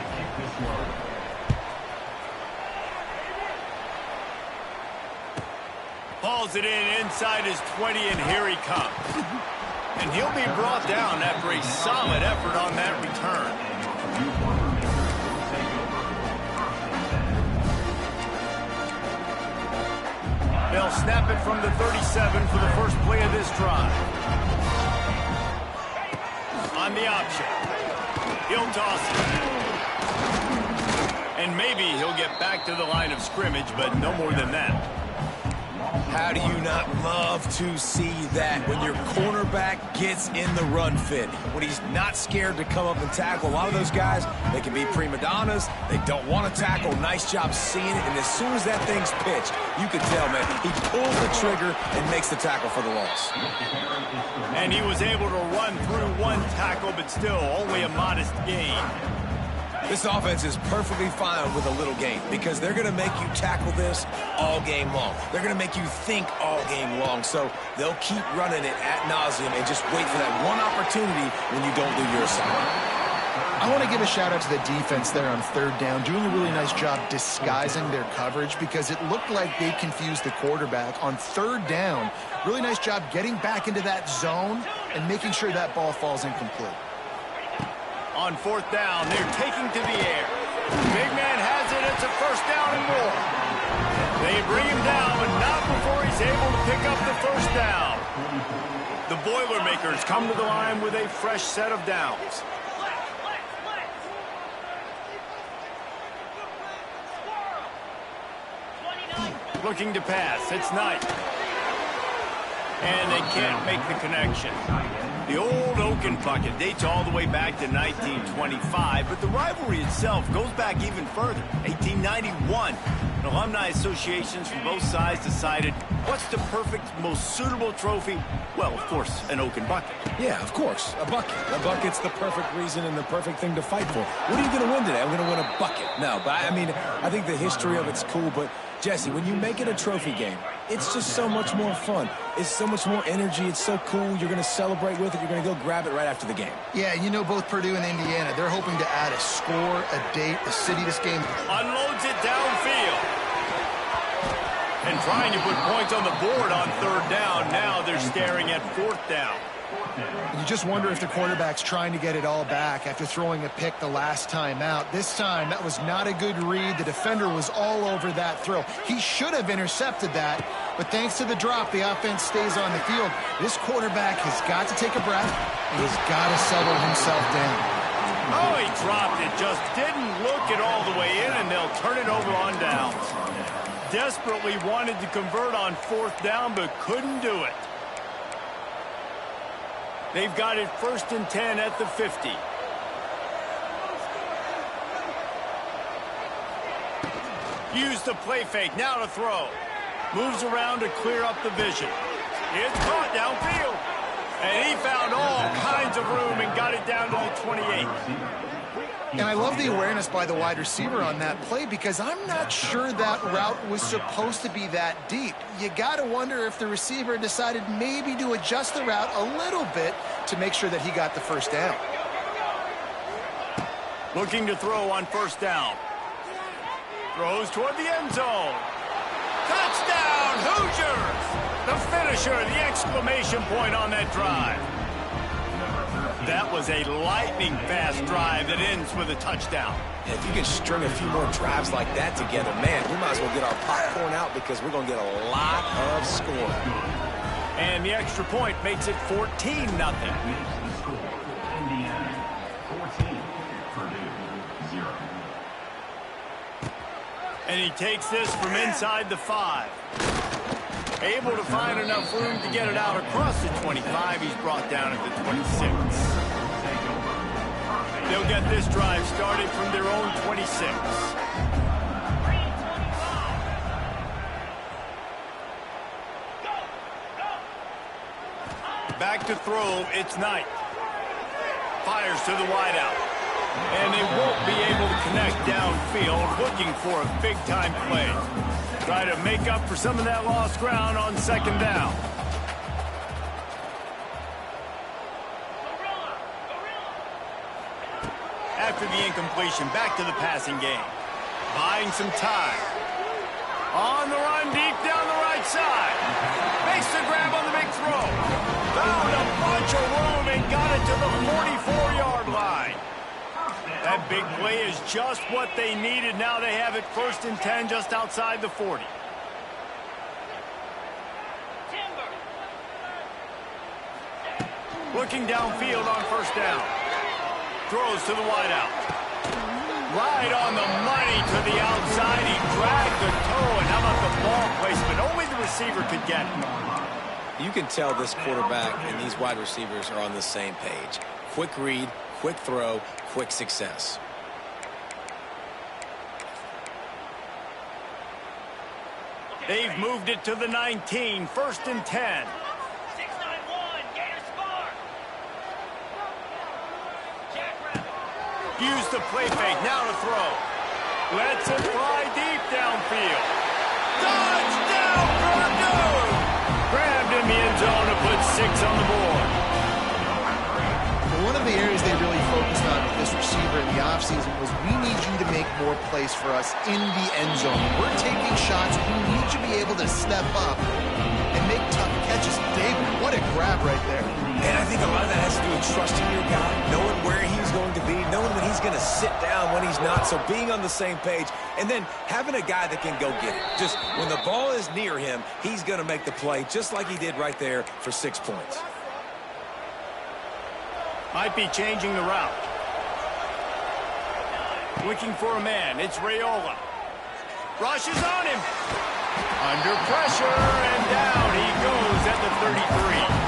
Hauls it in inside his 20, and here he comes. And he'll be brought down after a solid effort on that return. They'll snap it from the 37 for the first play of this drive. On the option. He'll toss it. And maybe he'll get back to the line of scrimmage, but no more than that. How do you not love to see that when your cornerback gets in the run fit? When he's not scared to come up and tackle. A lot of those guys, they can be prima donnas. They don't want to tackle. Nice job seeing it. And as soon as that thing's pitched, you can tell, man, he pulls the trigger and makes the tackle for the loss. And he was able to run through one tackle, but still only a modest gain. This offense is perfectly fine with a little gain because they're going to make you tackle this all game long. They're going to make you think all game long. So they'll keep running it ad nauseum and just wait for that one opportunity when you don't do your assignment. I want to give a shout out to the defense there on third down, doing a really nice job disguising their coverage because it looked like they confused the quarterback on third down. Really nice job getting back into that zone and making sure that ball falls incomplete. On fourth down, they're taking to the air. Big man has it. It's a first down and more. They bring him down, but not before he's able to pick up the first down. The Boilermakers come to the line with a fresh set of downs. Looking to pass. It's Knight. And they can't make the connection. The old Oaken bucket dates all the way back to 1925, but the rivalry itself goes back even further. 1891, alumni associations from both sides decided what's the perfect, most suitable trophy? Well, of course, an Oaken bucket. Yeah, of course, a bucket. A bucket's the perfect reason and the perfect thing to fight for. What are you going to win today? I'm going to win a bucket. No, but I mean, I think the history of it's cool, but Jesse, when you make it a trophy game, it's just so much more fun. It's so much more energy. It's so cool. You're going to celebrate with it. You're going to go grab it right after the game. Yeah, you know, both Purdue and Indiana, they're hoping to add a score, a date, a city this game. Unloads it downfield. And trying to put points on the board on third down. Now they're staring at fourth down. You just wonder if the quarterback's trying to get it all back after throwing a pick the last time out. This time, that was not a good read. The defender was all over that throw. He should have intercepted that, but thanks to the drop, the offense stays on the field. This quarterback has got to take a breath, and he's got to settle himself down. Oh, he dropped it. Just didn't look it all the way in, and they'll turn it over on downs. Desperately wanted to convert on fourth down, but couldn't do it. They've got it 1st and 10 at the 50. Use the play fake. Now to throw. Moves around to clear up the vision. It's caught downfield. And he found all kinds of room and got it down to the 28. And I love the awareness by the wide receiver on that play because I'm not sure that route was supposed to be that deep. You got to wonder if the receiver decided maybe to adjust the route a little bit to make sure that he got the first down. Looking to throw on first down. Throws toward the end zone. Touchdown, Hoosiers! The finisher, the exclamation point on that drive. That was a lightning-fast drive that ends with a touchdown. And if you can string a few more drives like that together, man, we might as well get our popcorn out because we're going to get a lot of scoring. And the extra point makes it 14-0. And he takes this from inside the 5. Able to find enough room to get it out across the 25. He's brought down at the 26. They'll get this drive started from their own 26. Back to throw, it's Knight. Fires to the wideout. And they won't be able to connect downfield, looking for a big-time play. Try to make up for some of that lost ground on second down. After the incompletion, back to the passing game. Buying some time. On the run, deep down the right side. Makes the grab on the big throw. Found a bunch of room and got it to the 44-yard line. That big play is just what they needed. Now they have it 1st and 10 just outside the 40. Looking downfield on 1st down. Throws to the wideout. Right on the money to the outside. He dragged the toe, and how about the ball placement? Only the receiver could get it. You can tell this quarterback and these wide receivers are on the same page. Quick read, quick throw, quick success. They've moved it to the 19, 1st and 10. Use the play fake, now to throw. Lets it fly deep downfield. Touchdown, Purdue! Grabbed in the end zone to put 6 on the board. One of the areas they really focused on with this receiver in the offseason was we need you to make more plays for us in the end zone. We're taking shots. We need you to be able to step up and make tough catches. David, what a grab right there. And I think a lot of that has to do with trusting your guy, knowing where he's going to be, knowing when he's going to sit down, when he's not. So being on the same page, and then having a guy that can go get it. Just when the ball is near him, he's going to make the play just like he did right there for 6 points. Might be changing the route. Looking for a man. It's Raiola. Rushes on him. Under pressure, and down he goes at the 33.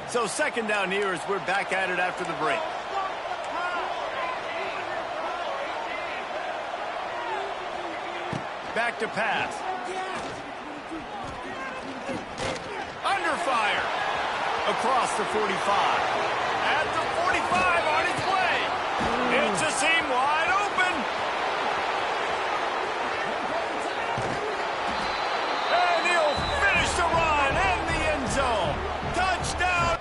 So 2nd down here as we're back at it after the break. Back to pass. Under fire. Across the 45. At the 45 on its way. It's a seam wide open. And he'll finish the run in the end zone. Touchdown.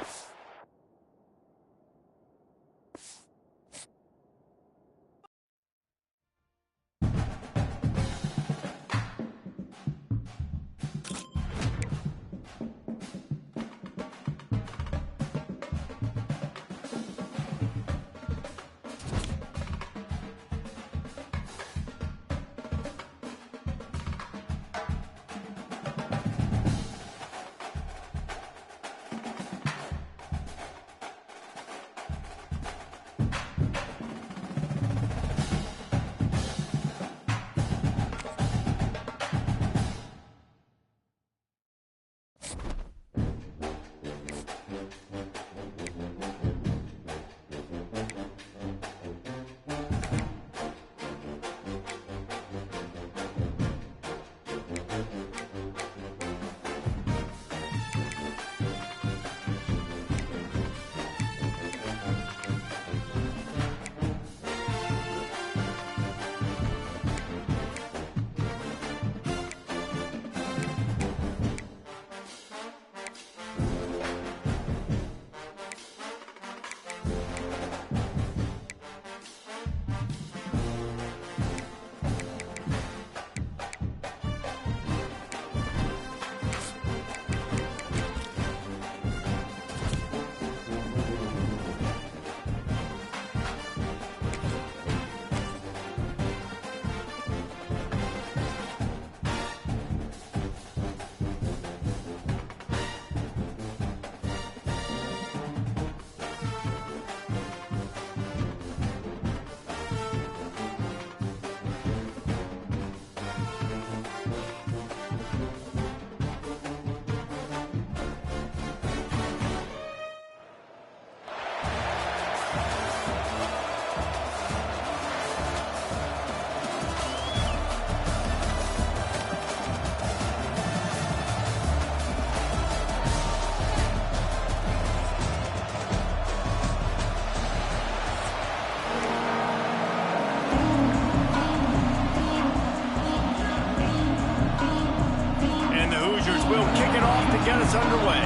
Raiders will kick it off to get us underway.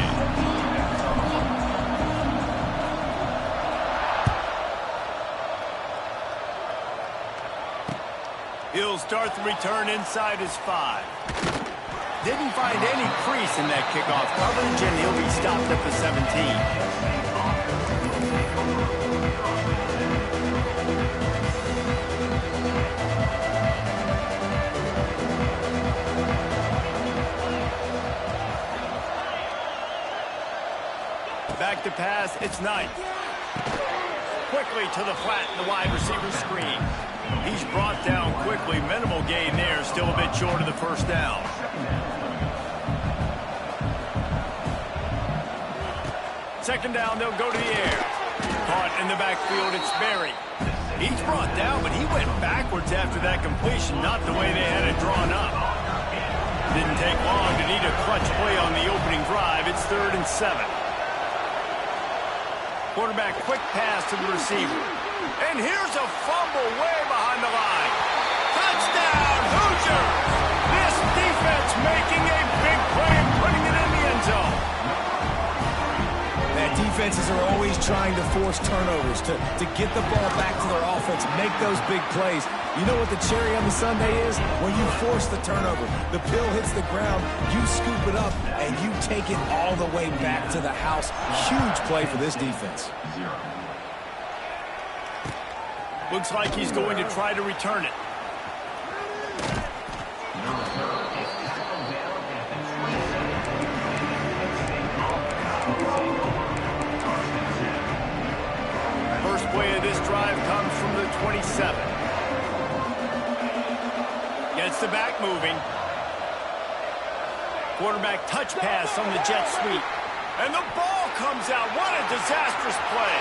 He'll start the return inside his 5. Didn't find any crease in that kickoff coverage, and he'll be stopped at the 17. Back to pass, it's Knight. Quickly to the flat in the wide receiver screen. He's brought down quickly. Minimal gain there, still a bit short of the first down. Second down, they'll go to the air. Caught in the backfield, it's Berry. He's brought down, but he went backwards after that completion, not the way they had it drawn up. Didn't take long to need a clutch play on the opening drive. It's 3rd and 7. Quarterback quick pass to the receiver. And here's a fumble way behind the line. Touchdown, Hoosiers! This defense making a big play and putting it in the end zone. That defenses are always trying to force turnovers to get the ball back to their offense, make those big plays. You know what the cherry on the sundae is? When you force the turnover, the pill hits the ground, you scoop it up, and you take it all the way back to the house. Huge play for this defense. Looks like he's going to try to return it. First play of this drive comes from the 27. Gets the back moving. Quarterback touch pass on the jet sweep. And the ball comes out. What a disastrous play.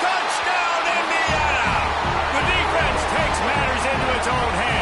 Touchdown, Indiana! The defense takes matters into its own hands.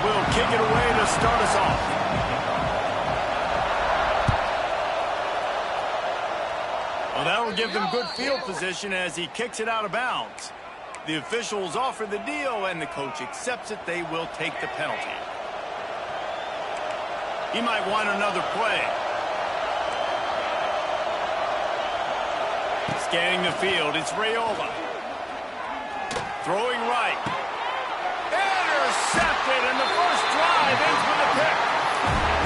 will kick it away to start us off. Well, that'll give them good field position as he kicks it out of bounds. The officials offer the deal, and the coach accepts it. They will take the penalty. He might want another play. Scanning the field, it's Raiola. Throwing right. Intercepted, and the first drive ends with a pick.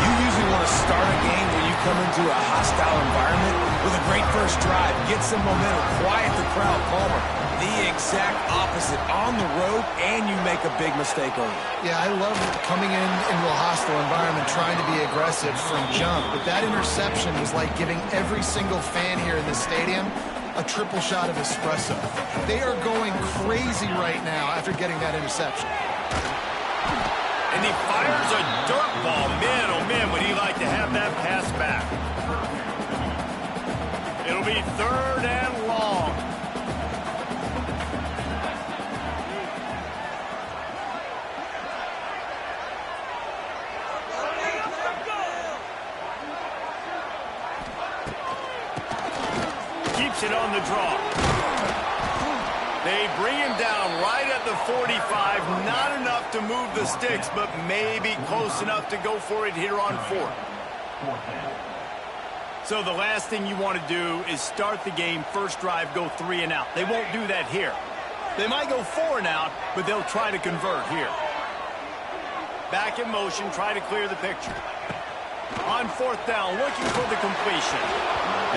You usually want to start a game when you come into a hostile environment with a great first drive. Get some momentum, quiet the crowd, calmer. The exact opposite on the road, and you make a big mistake on it. Yeah, I love coming into a hostile environment, trying to be aggressive from jump, but that interception was like giving every single fan here in the stadium a triple shot of espresso. They are going crazy right now after getting that interception. And he fires a dirt ball. Man, oh man, would he like to have that pass back. It'll be 3rd and long. Keeps it on the draw. They bring him down right at the 45. Not enough to move the sticks, but maybe close enough to go for it here on 4th. So the last thing you want to do is start the game, first drive, go 3 and out. They won't do that here. They might go 4 and out, but they'll try to convert here. Back in motion, try to clear the picture. On 4th down, looking for the completion.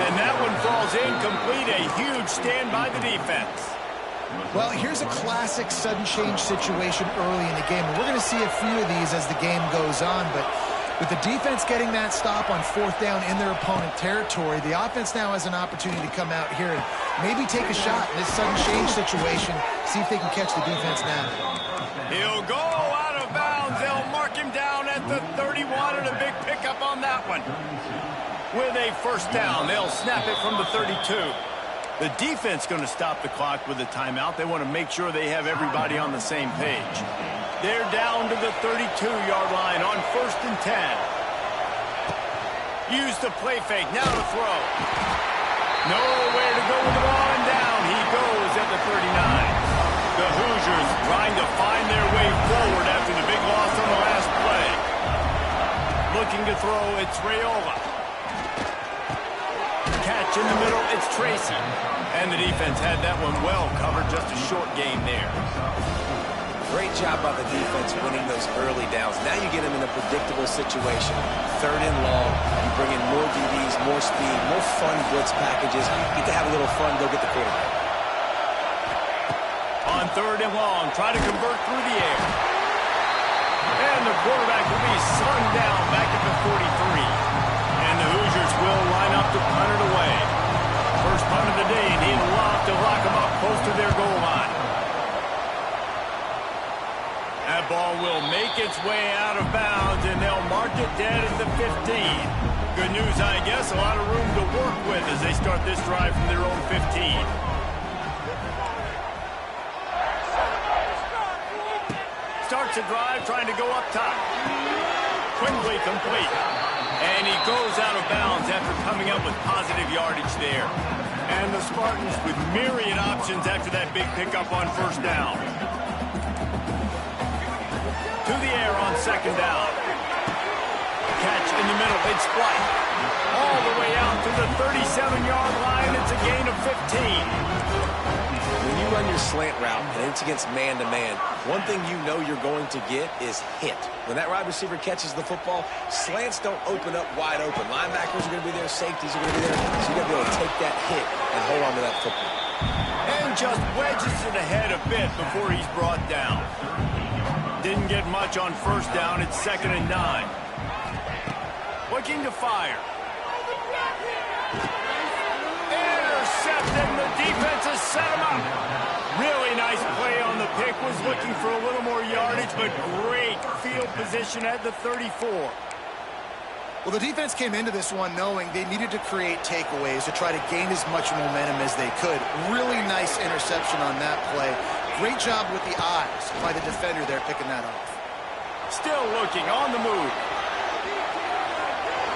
And that one falls incomplete. A huge stand by the defense. Well, here's a classic sudden change situation early in the game. And we're going to see a few of these as the game goes on, but With the defense getting that stop on 4th down in their opponent territory, the offense now has an opportunity to come out here and maybe take a shot in this sudden change situation, see if they can catch the defense now. He'll go out of bounds. They'll mark him down at the 31, and a big pickup on that one. With a first down, they'll snap it from the 32. The defense going to stop the clock with a timeout. They want to make sure they have everybody on the same page. They're down to the 32-yard line on 1st and 10. Use the play fake. Now to throw. Nowhere to go with the ball, and down he goes at the 39. The Hoosiers trying to find their way forward after the big loss on the last play. Looking to throw, it's Raiola. Catch in the middle, it's Tracy. And the defense had that one well covered, just a short game there. Great job by the defense winning those early downs. Now you get them in a predictable situation. 3rd and long, you bring in more DBs, more speed, more fun blitz packages. You get to have a little fun, go get the quarterback. On 3rd and long, try to convert through the air. And the quarterback will be slung down back at the 43. And the Hoosiers will line up to punt it away. First punt of the day, and he'll lock them up close to their goal line. That ball will make its way out of bounds, and they'll mark it dead at the 15. Good news, I guess, a lot of room to work with as they start this drive from their own 15. Starts a drive trying to go up top. Quickly complete. And he goes out of bounds after coming up with positive yardage there. And the Spartans with myriad options after that big pickup on 1st down. To the air on 2nd down. Catch in the middle. It's Flight. All the way out to the 37-yard line. It's a gain of 15. When you run your slant route and it's against man-to-man, one thing you know you're going to get is hit. When that wide receiver catches the football, slants don't open up wide open. Linebackers are going to be there. Safeties are going to be there. So you got to be able to take that hit and hold on to that football. And just wedges it ahead a bit before he's brought down. Didn't get much on 1st down. It's 2nd and 9. Looking to fire. Intercepted. The defense has set him up. Really nice play on the pick. Was looking for a little more yardage, but great field position at the 34. Well, the defense came into this one knowing they needed to create takeaways to try to gain as much momentum as they could. Really nice interception on that play. Great job with the eyes by the defender there picking that off. Still looking on the move.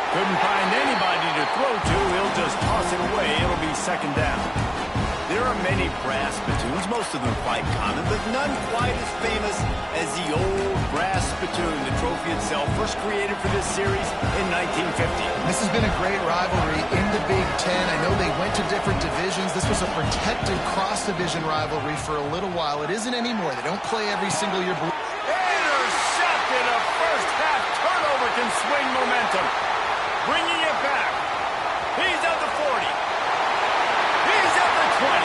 Couldn't find anybody to throw to. He'll just toss it away. It'll be 2nd down. There are many brass spittoons, most of them quite common, but none quite as famous as the old brass spittoon. The trophy itself first created for this series in 1950. This has been a great rivalry in the Big Ten. I know they went to different divisions. This was a protected cross-division rivalry for a little while. It isn't anymore. They don't play every single year. Intercepted. A first-half turnover can swing momentum. Bringing it back. He's at the 40. He's at the 20.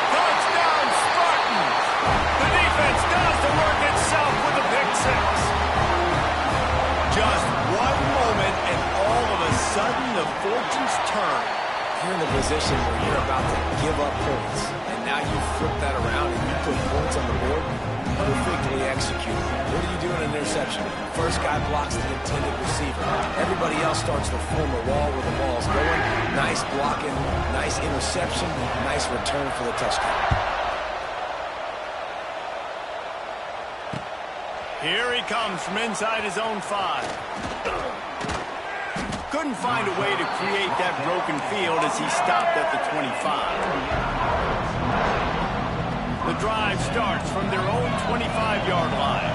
Touchdown, Spartans. The defense does the work itself with the pick 6. Just one moment, and all of a sudden, the fortunes turn. You're in a position where you're about to give up points, and now you flip that around and you put points on the board. Perfectly executed. What do you do in an interception? First guy blocks the intended receiver. Everybody else starts to form a wall where the ball's going. Nice blocking, nice interception, nice return for the touchdown. Here he comes from inside his own 5. Couldn't find a way to create that broken field as he stopped at the 25. The drive starts from their own 25-yard line.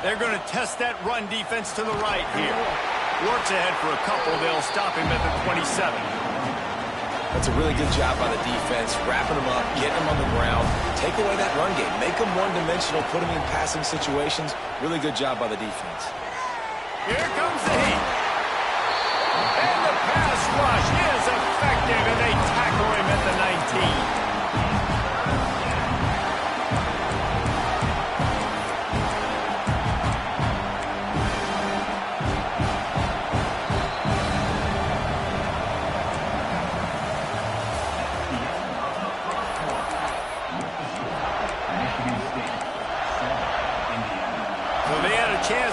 They're going to test that run defense to the right here. Works ahead for a couple. They'll stop him at the 27. That's a really good job by the defense, wrapping them up, getting them on the ground. Take away that run game. Make them one-dimensional, put them in passing situations. Really good job by the defense. Here comes the heat. And the pass rush is effective, and they tackle him at the 19.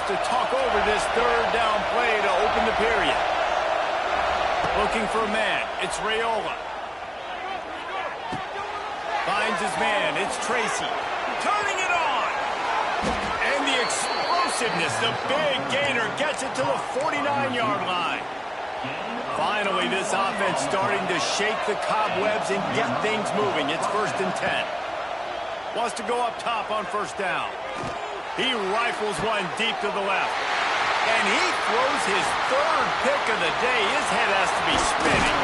to talk over this third down play to open the period. Looking for a man. It's Raiola. Finds his man. It's Tracy. Turning it on. And the explosiveness, the big gainer gets it to the 49-yard line. Finally, this offense starting to shake the cobwebs and get things moving. It's 1st and 10. Wants to go up top on 1st down. He rifles one deep to the left. And he throws his 3rd pick of the day. His head has to be spinning.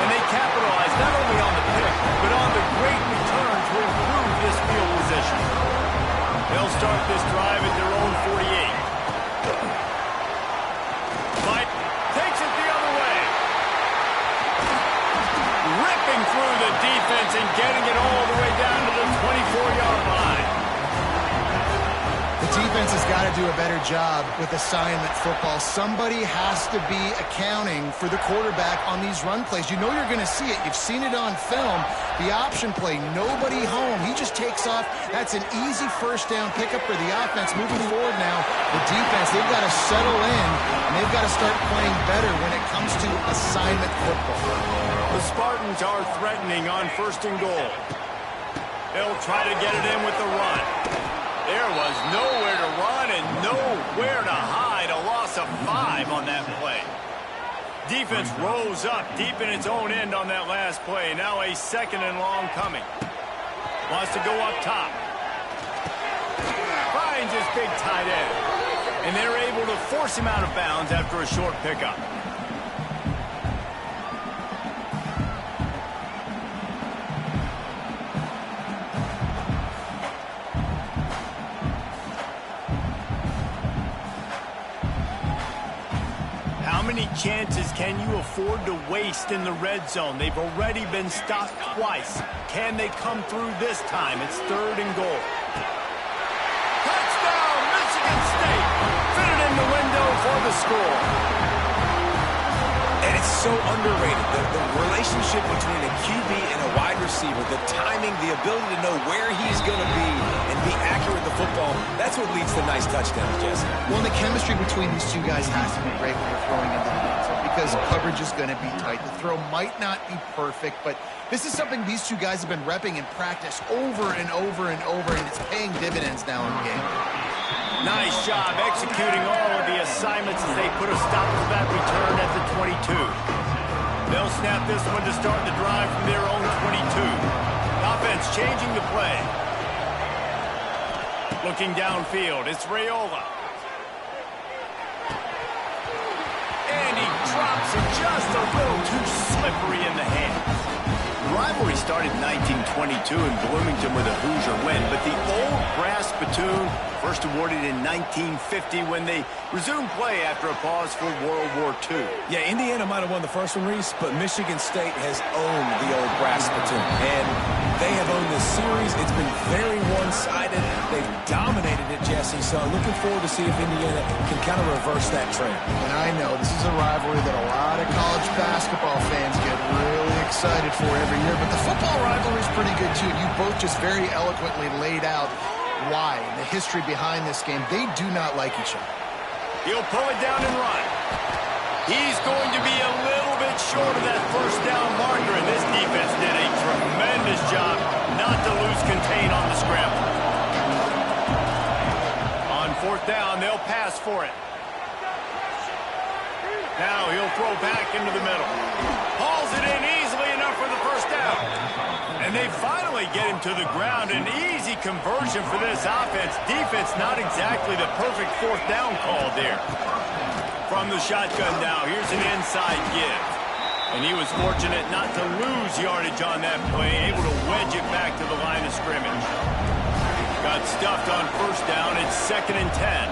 And they capitalize not only on the pick, but on the great return to improve this field position. They'll start this drive at their own 48. Mike takes it the other way. Ripping through the defense and getting it all the way down to the 24-yard line. The defense has got to do a better job with assignment football. Somebody has to be accounting for the quarterback on these run plays. You know you're going to see it. You've seen it on film. The option play, nobody home. He just takes off. That's an easy 1st down pickup for the offense. Moving forward now, the defense, they've got to settle in, and they've got to start playing better when it comes to assignment football. The Spartans are threatening on 1st and goal. They'll try to get it in with the run. There was nowhere to run and nowhere to hide. A loss of 5 on that play. Defense rose up deep in its own end on that last play. Now a 2nd and long coming. Wants to go up top. Finds his big tight end. And they're able to force him out of bounds after a short pickup. How many chances can you afford to waste in the red zone? They've already been stopped twice. Can they come through this time? It's 3rd and goal. Touchdown, Michigan State! Fitted in the window for the score. And it's so underrated. The relationship between a QB and a wide receiver, the timing, the ability to know where he's going to be and be accurate with the football, that's what leads to nice touchdowns, Jesse. Well, the chemistry between these two guys has to be great when you're throwing into the end zone because coverage is going to be tight. The throw might not be perfect, but this is something these two guys have been repping in practice over and over and over, and it's paying dividends now in the game. Nice job executing all of the assignments as they put a stop to that return at the 22. They'll snap this one to start the drive from their own 22. Offense changing the play. Looking downfield, it's Raiola. And he drops it just a little too slippery in the hands. The rivalry started in 1922 in Bloomington with a Hoosier win, but the old brass spittoon first awarded in 1950 when they resumed play after a pause for World War II. Yeah, Indiana might have won the first one, Reese, but Michigan State has owned the old brass spittoon. And they have owned this series. It's been very one-sided. They've dominated it, Jesse, so looking forward to see if Indiana can kind of reverse that trend. And I know this is a rivalry that a lot of college basketball fans get really excited for every year, but the football rivalry is pretty good, too. You both just very eloquently laid out why, the history behind this game. They do not like each other. He'll pull it down and run. He's going to be a little bit short of that 1st down marker, and this defense did a tremendous job not to lose contain on the scramble. On 4th down, they'll pass for it. Now he'll throw back into the middle. Hauls it in easily enough for the 1st down. And they finally get him to the ground. An easy conversion for this offense. Defense not exactly the perfect 4th down call there. From the shotgun now, here's an inside give. And he was fortunate not to lose yardage on that play, able to wedge it back to the line of scrimmage. Got stuffed on 1st down. It's 2nd and 10.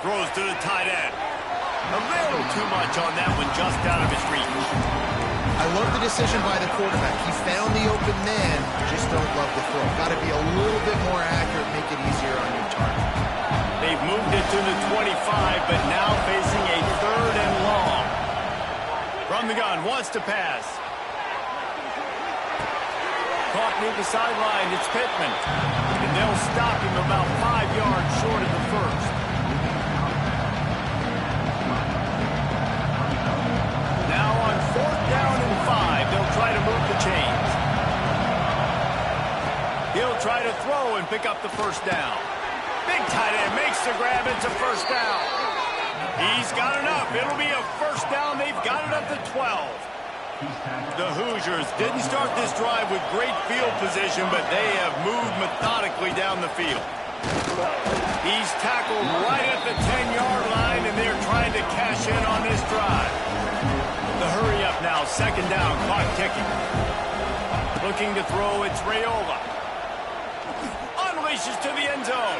Throws to the tight end. A little too much on that one, just out of his reach. I love the decision by the quarterback. He found the open man, just don't love the throw. Got to be a little bit more accurate, make it easier on your target. They've moved it to the 25, but now facing a 3rd and long. From the gun, wants to pass. Caught near the sideline, it's Pittman. And they'll stop him about 5 yards short of the first. Now on 4th down and 5, they'll try to move the chains. He'll try to throw and pick up the first down. Big tight end makes the grab. It's a first down. He's got enough. It'll be a first down. They've got it up to 12. The Hoosiers didn't start this drive with great field position, but they have moved methodically down the field. He's tackled right at the 10-yard line, and they're trying to cash in on this drive. The hurry up now, 2nd down, clock ticking. Looking to throw, it's Raiola. Unleashes to the end zone.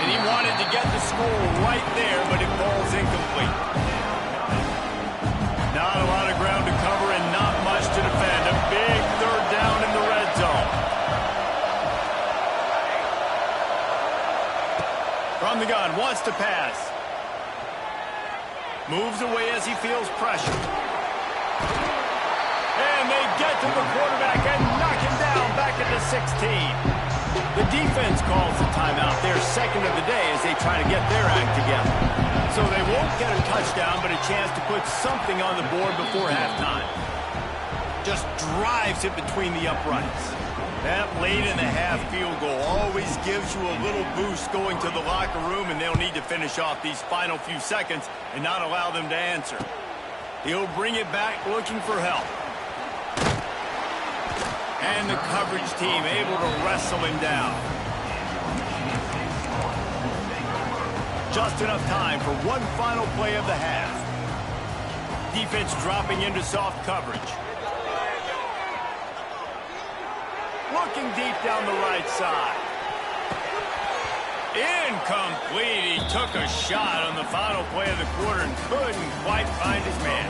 And he wanted to get the score right there, but it falls incomplete. Not a lot of ground to cover and not much to defend. A big 3rd down in the red zone. From the gun, wants to pass. Moves away as he feels pressure. And they get to the quarterback and knock him down back at the 16. The defense calls the timeout, their 2nd of the day, as they try to get their act together. So they won't get a touchdown, but a chance to put something on the board before halftime. Just drives it between the uprights. That late-in-the-half field goal always gives you a little boost going to the locker room, and they'll need to finish off these final few seconds and not allow them to answer. He'll bring it back looking for help. And the coverage team able to wrestle him down. Just enough time for one final play of the half. Defense dropping into soft coverage. Looking deep down the right side. Incomplete. He took a shot on the final play of the quarter and couldn't quite find his man.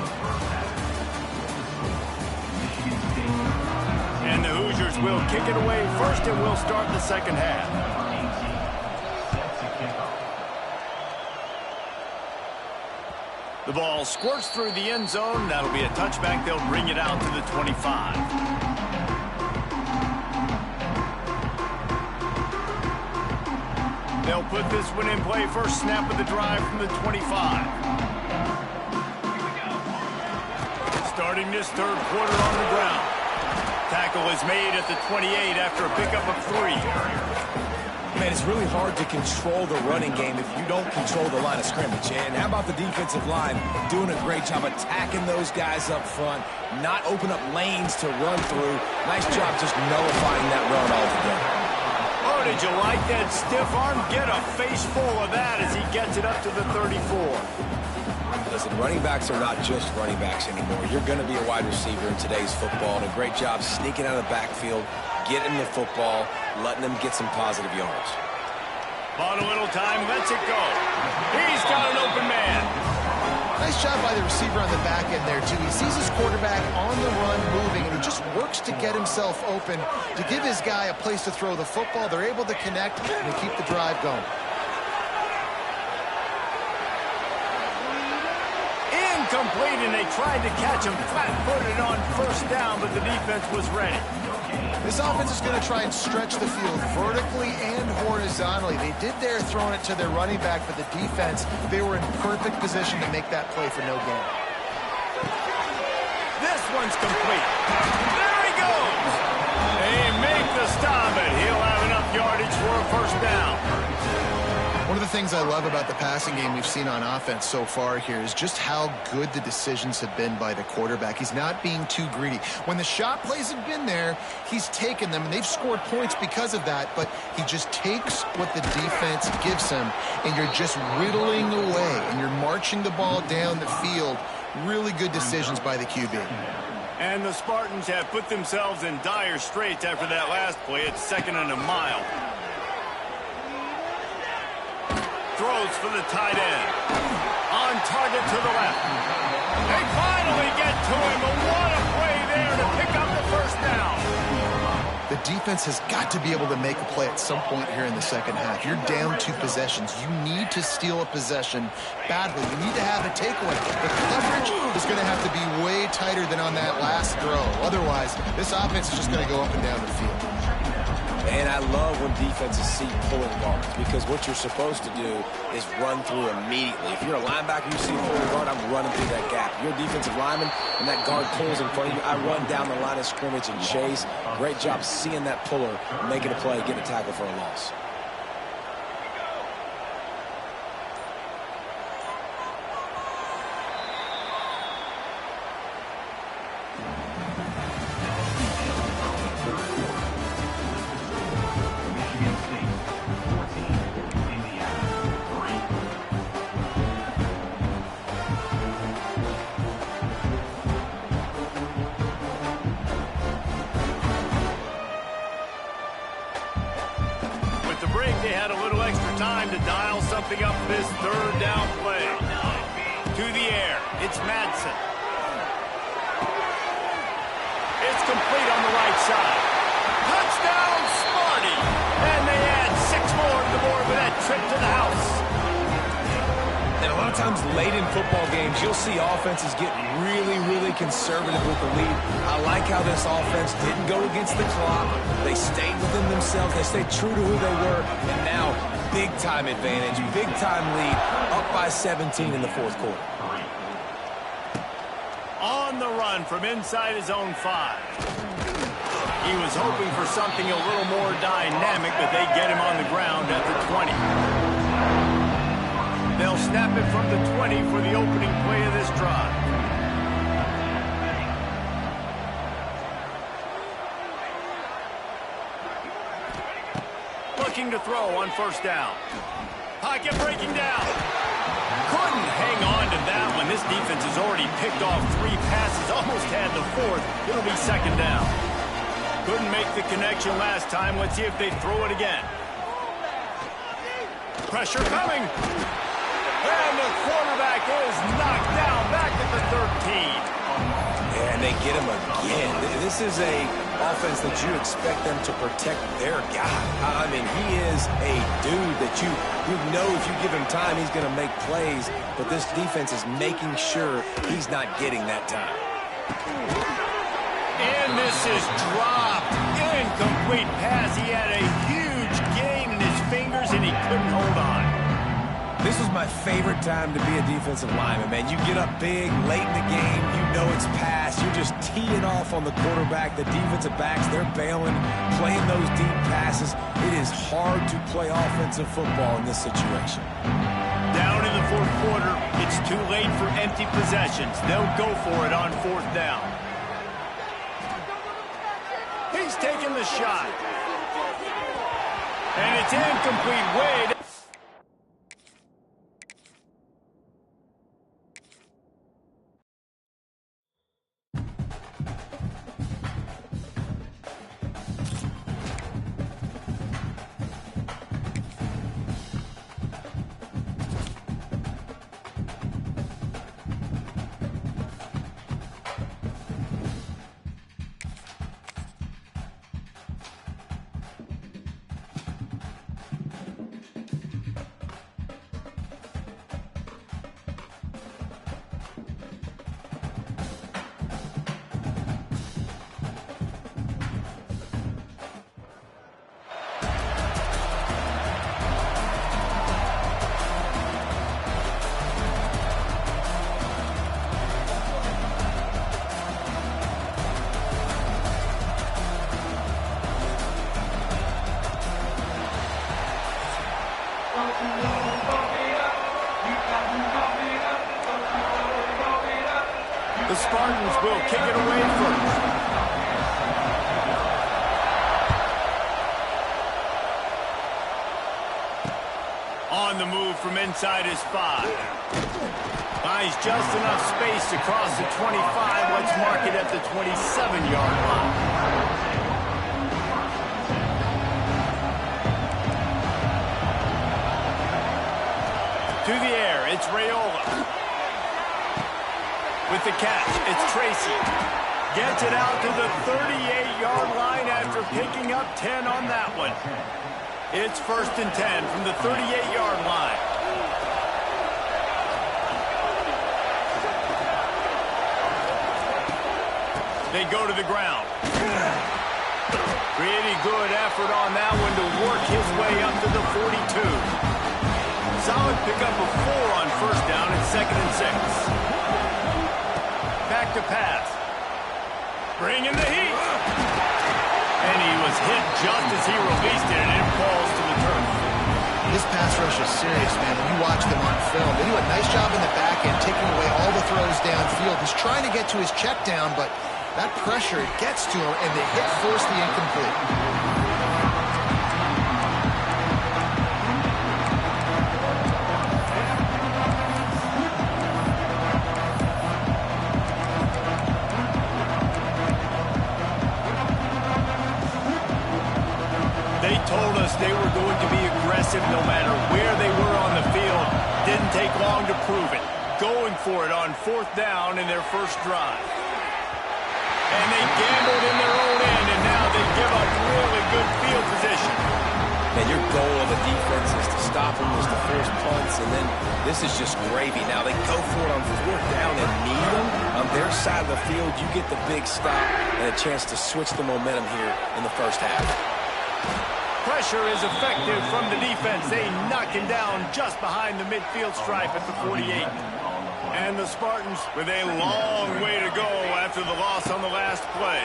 And the Hoosiers will kick it away first, and we'll start the 2nd half. The ball squirts through the end zone. That'll be a touchback. They'll bring it out to the 25. They'll put this one in play. First snap of the drive from the 25. Starting this 3rd quarter on the ground. Tackle is made at the 28 after a pickup of 3. Man, it's really hard to control the running game if you don't control the line of scrimmage. And how about the defensive line doing a great job attacking those guys up front, not open up lanes to run through. Nice job just nullifying that run altogether. Oh, did you like that stiff arm? Get a face full of that as he gets it up to the 34. Listen, running backs are not just running backs anymore. You're going to be a wide receiver in today's football, and a great job sneaking out of the backfield, getting the football, letting them get some positive yards. Bought a little time, lets it go. He's got an open man. Nice job by the receiver on the back end there, too. He sees his quarterback on the run moving, and he just works to get himself open to give his guy a place to throw the football. They're able to connect and to keep the drive going. Incomplete, and they tried to catch him flat-footed on 1st down, but the defense was ready. This offense is going to try and stretch the field vertically and horizontally. They did there throwing it to their running back, but the defense, they were in perfect position to make that play for no gain. This one's complete. There he goes. They make the stop, and he'll have enough yardage for a 1st down. One of the things I love about the passing game we've seen on offense so far here is just how good the decisions have been by the quarterback. He's not being too greedy. When the shot plays have been there, he's taken them, and they've scored points because of that, but he just takes what the defense gives him, and you're just whittling away, and you're marching the ball down the field. Really good decisions by the QB. And the Spartans have put themselves in dire straits after that last play. It's 2nd and a mile. Throws for the tight end. On target to the left. They finally get to him, but what a play there to pick up the 1st down. The defense has got to be able to make a play at some point here in the 2nd half. You're down 2 possessions. You need to steal a possession badly. You need to have a takeaway. The coverage is going to have to be way tighter than on that last throw. Otherwise, this offense is just going to go up and down the field. And I love when defenses see pulling guards, because what you're supposed to do is run through immediately. If you're a linebacker, you see a pulling guard, I'm running through that gap. If you're a defensive lineman and that guard pulls in front of you, I run down the line of scrimmage and chase. Great job seeing that puller, making a play, getting a tackle for a loss. They had a little extra time to dial something up this third down play. To the air, it's Madsen. It's complete on the right side. Touchdown, Sparty! And they add 6 more to the board with that trip to the house. And a lot of times late in football games, you'll see offenses get really conservative with the lead. I like how this offense didn't go against the clock. They stayed within themselves. They stayed true to who they were. And now, big-time advantage, big-time lead, up by 17 in the fourth quarter. On the run from inside his own 5. He was hoping for something a little more dynamic, but they get him on the ground at the 20. They'll snap it from the 20 for the opening play of this drive. Looking to throw on first down. Pocket breaking down. Couldn't hang on to that one. This defense has already picked off 3 passes, almost had the 4th. It'll be second down. Couldn't make the connection last time. Let's see if they throw it again. Pressure coming. And the quarterback is knocked down back at the 13. And they get him again. This is a offense that you expect them to protect their guy. I mean, he is a dude that you know if you give him time, he's going to make plays. But this defense is making sure he's not getting that time. And this is dropped. Incomplete pass. He had a huge gain in his fingers, and he couldn't hold on. This was my favorite time to be a defensive lineman, man. You get up big, late in the game, you know it's past. You're just teeing off on the quarterback. The defensive backs, they're bailing, playing those deep passes. It is hard to play offensive football in this situation. Down in the fourth quarter, it's too late for empty possessions. They'll go for it on fourth down. He's taking the shot. And it's incomplete. Wade. The Spartans will kick it away first. On the move from inside his 5. Finds just enough space to cross the 25. Let's mark it at the 27-yard line. To the air, it's Raiola. With the catch, it's Tracy. Gets it out to the 38-yard line after picking up 10 on that one. It's 1st and 10 from the 38-yard line. They go to the ground. Pretty good effort on that one to work his way up to the 42. Solid pickup of 4 on first down and 2nd and 6. Back to pass. Bringing the heat. And he was hit just as he released it, and it falls to the turf. This pass rush is serious, man. When you watch them on film, they do a nice job in the back end, taking away all the throws downfield. He's trying to get to his check down, but that pressure, it gets to him, and the hit forced the incomplete. They told us they were going to be aggressive no matter where they were on the field. Didn't take long to prove it. Going for it on 4th down in their first drive. And they gambled in their own end, and now they give up really good field position. And your goal of the defense is to stop them, is to force punts, and then this is just gravy. Now they go for it on 4th down and need them. On their side of the field, you get the big stop and a chance to switch the momentum here in the first half. Pressure is effective from the defense. They knock him down just behind the midfield stripe at the 48. And the Spartans with a long way to go after the loss on the last play.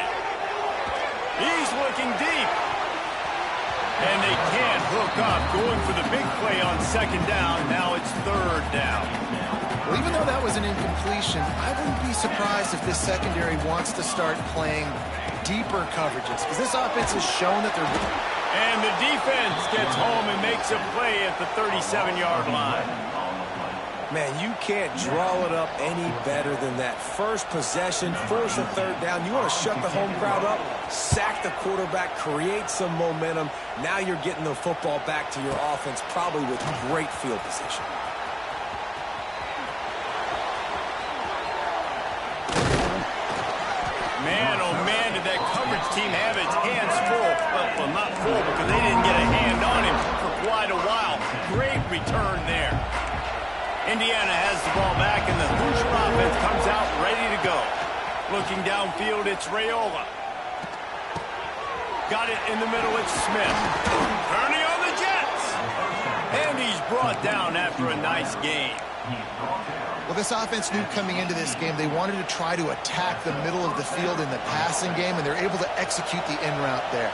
He's looking deep. And they can't hook up. Going for the big play on 2nd down. Now it's 3rd down. Well, even though that was an incompletion, I wouldn't be surprised if this secondary wants to start playing deeper coverages, because this offense has shown that they're... And the defense gets home and makes a play at the 37-yard line. Man, you can't draw it up any better than that. First possession, force a 3rd down. You want to shut the home crowd up, sack the quarterback, create some momentum. Now you're getting the football back to your offense, probably with great field position. Man, oh man, did that coverage team have its hands full. Well, not full because they didn't get a hand on him for quite a while. Great return there. Indiana has the ball back, and the Hoosier offense comes out ready to go. Looking downfield, it's Raiola. Got it in the middle, it's Smith. Turning on the Jets. And he's brought down after a nice game. Well, this offense knew coming into this game they wanted to try to attack the middle of the field in the passing game, and they're able to execute the in route there.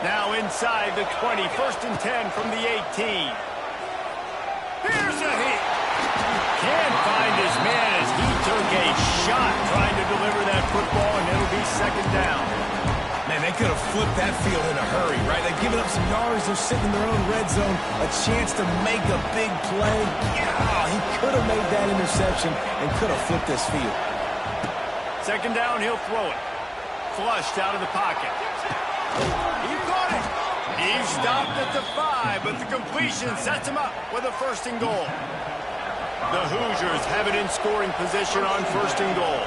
Now inside the 20, 1st and 10 from the 18. Here's a hit. Can't find his man as he took a shot trying to deliver that football, and it'll be 2nd down. Man, they could have flipped that field in a hurry, right? They've given up some yards. They're sitting in their own red zone. A chance to make a big play. Yeah, he could have made that interception and could have flipped this field. 2nd down, he'll throw it. Flushed out of the pocket. He caught it. He's stopped at the 5, but the completion sets him up with a 1st and goal. The Hoosiers have it in scoring position on 1st and goal.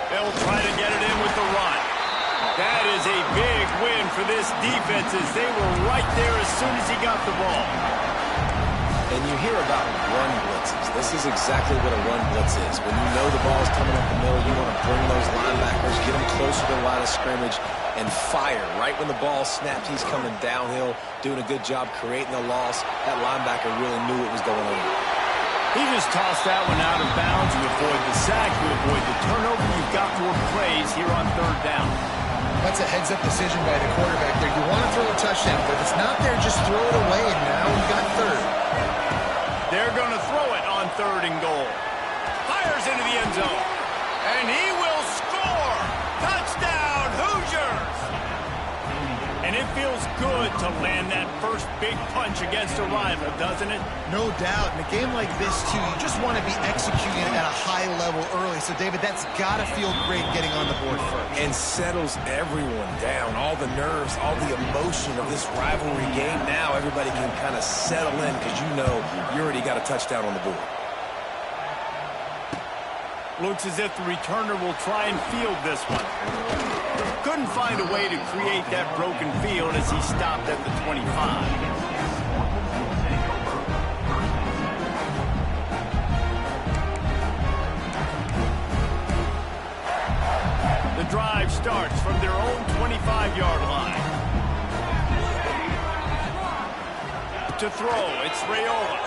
They'll try to get it in with the run. That is a big win for this defense as they were right there as soon as he got the ball. And you hear about run blitzes. This is exactly what a run blitz is. When you know the ball is coming up the middle, you want to bring those linebackers, get them closer to the line of scrimmage, and fire. Right when the ball snaps, he's coming downhill, doing a good job creating a loss. That linebacker really knew what was going on. He just tossed that one out of bounds. You avoid the sack, you avoid the turnover. You've got 4 plays here on 3rd down. That's a heads-up decision by the quarterback there. You want to throw a touchdown, but if it's not there, just throw it away, and now you got 3rd. They're going to throw it on 3rd and goal. Fires into the end zone. And he will score. Touchdown, Hoosiers. And it feels good to land that first big punch against a rival, doesn't it? No doubt. In a game like this, too, you just want to be executing at a high level early. So, David, that's got to feel great getting on the board first. And settles everyone down. All the nerves, all the emotion of this rivalry game. Now everybody can kind of settle in because you know you already got a touchdown on the board. Looks as if the returner will try and field this one. Couldn't find a way to create that broken field as he stopped at the 25. The drive starts from their own 25-yard line. To throw, it's Raiola.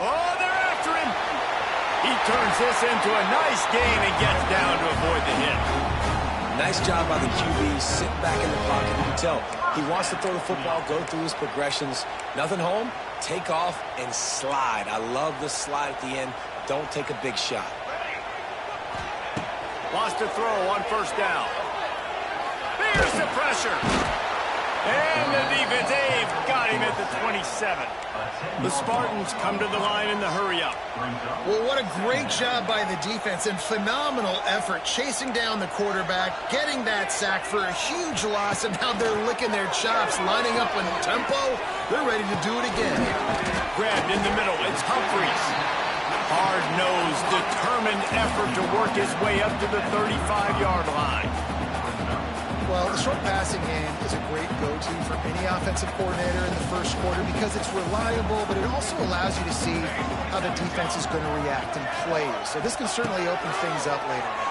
Oh, they're after him. He turns this into a nice gain and gets down to avoid the hit. Nice job by the QB, sitting back in the pocket. You can tell he wants to throw the football, go through his progressions. Nothing home, take off and slide. I love the slide at the end. Don't take a big shot. Wants to throw on first down. Here's the pressure. And the defense, they've got him at the 27. The Spartans come to the line in the hurry-up. Well, what a great job by the defense and phenomenal effort chasing down the quarterback, getting that sack for a huge loss, and now they're licking their chops, lining up in tempo. They're ready to do it again. Grabbed in the middle, it's Humphries. Hard-nosed, determined effort to work his way up to the 35-yard line. Well, the short passing game is a great go-to for any offensive coordinator in the first quarter because it's reliable, but it also allows you to see how the defense is going to react and play. So this can certainly open things up later on.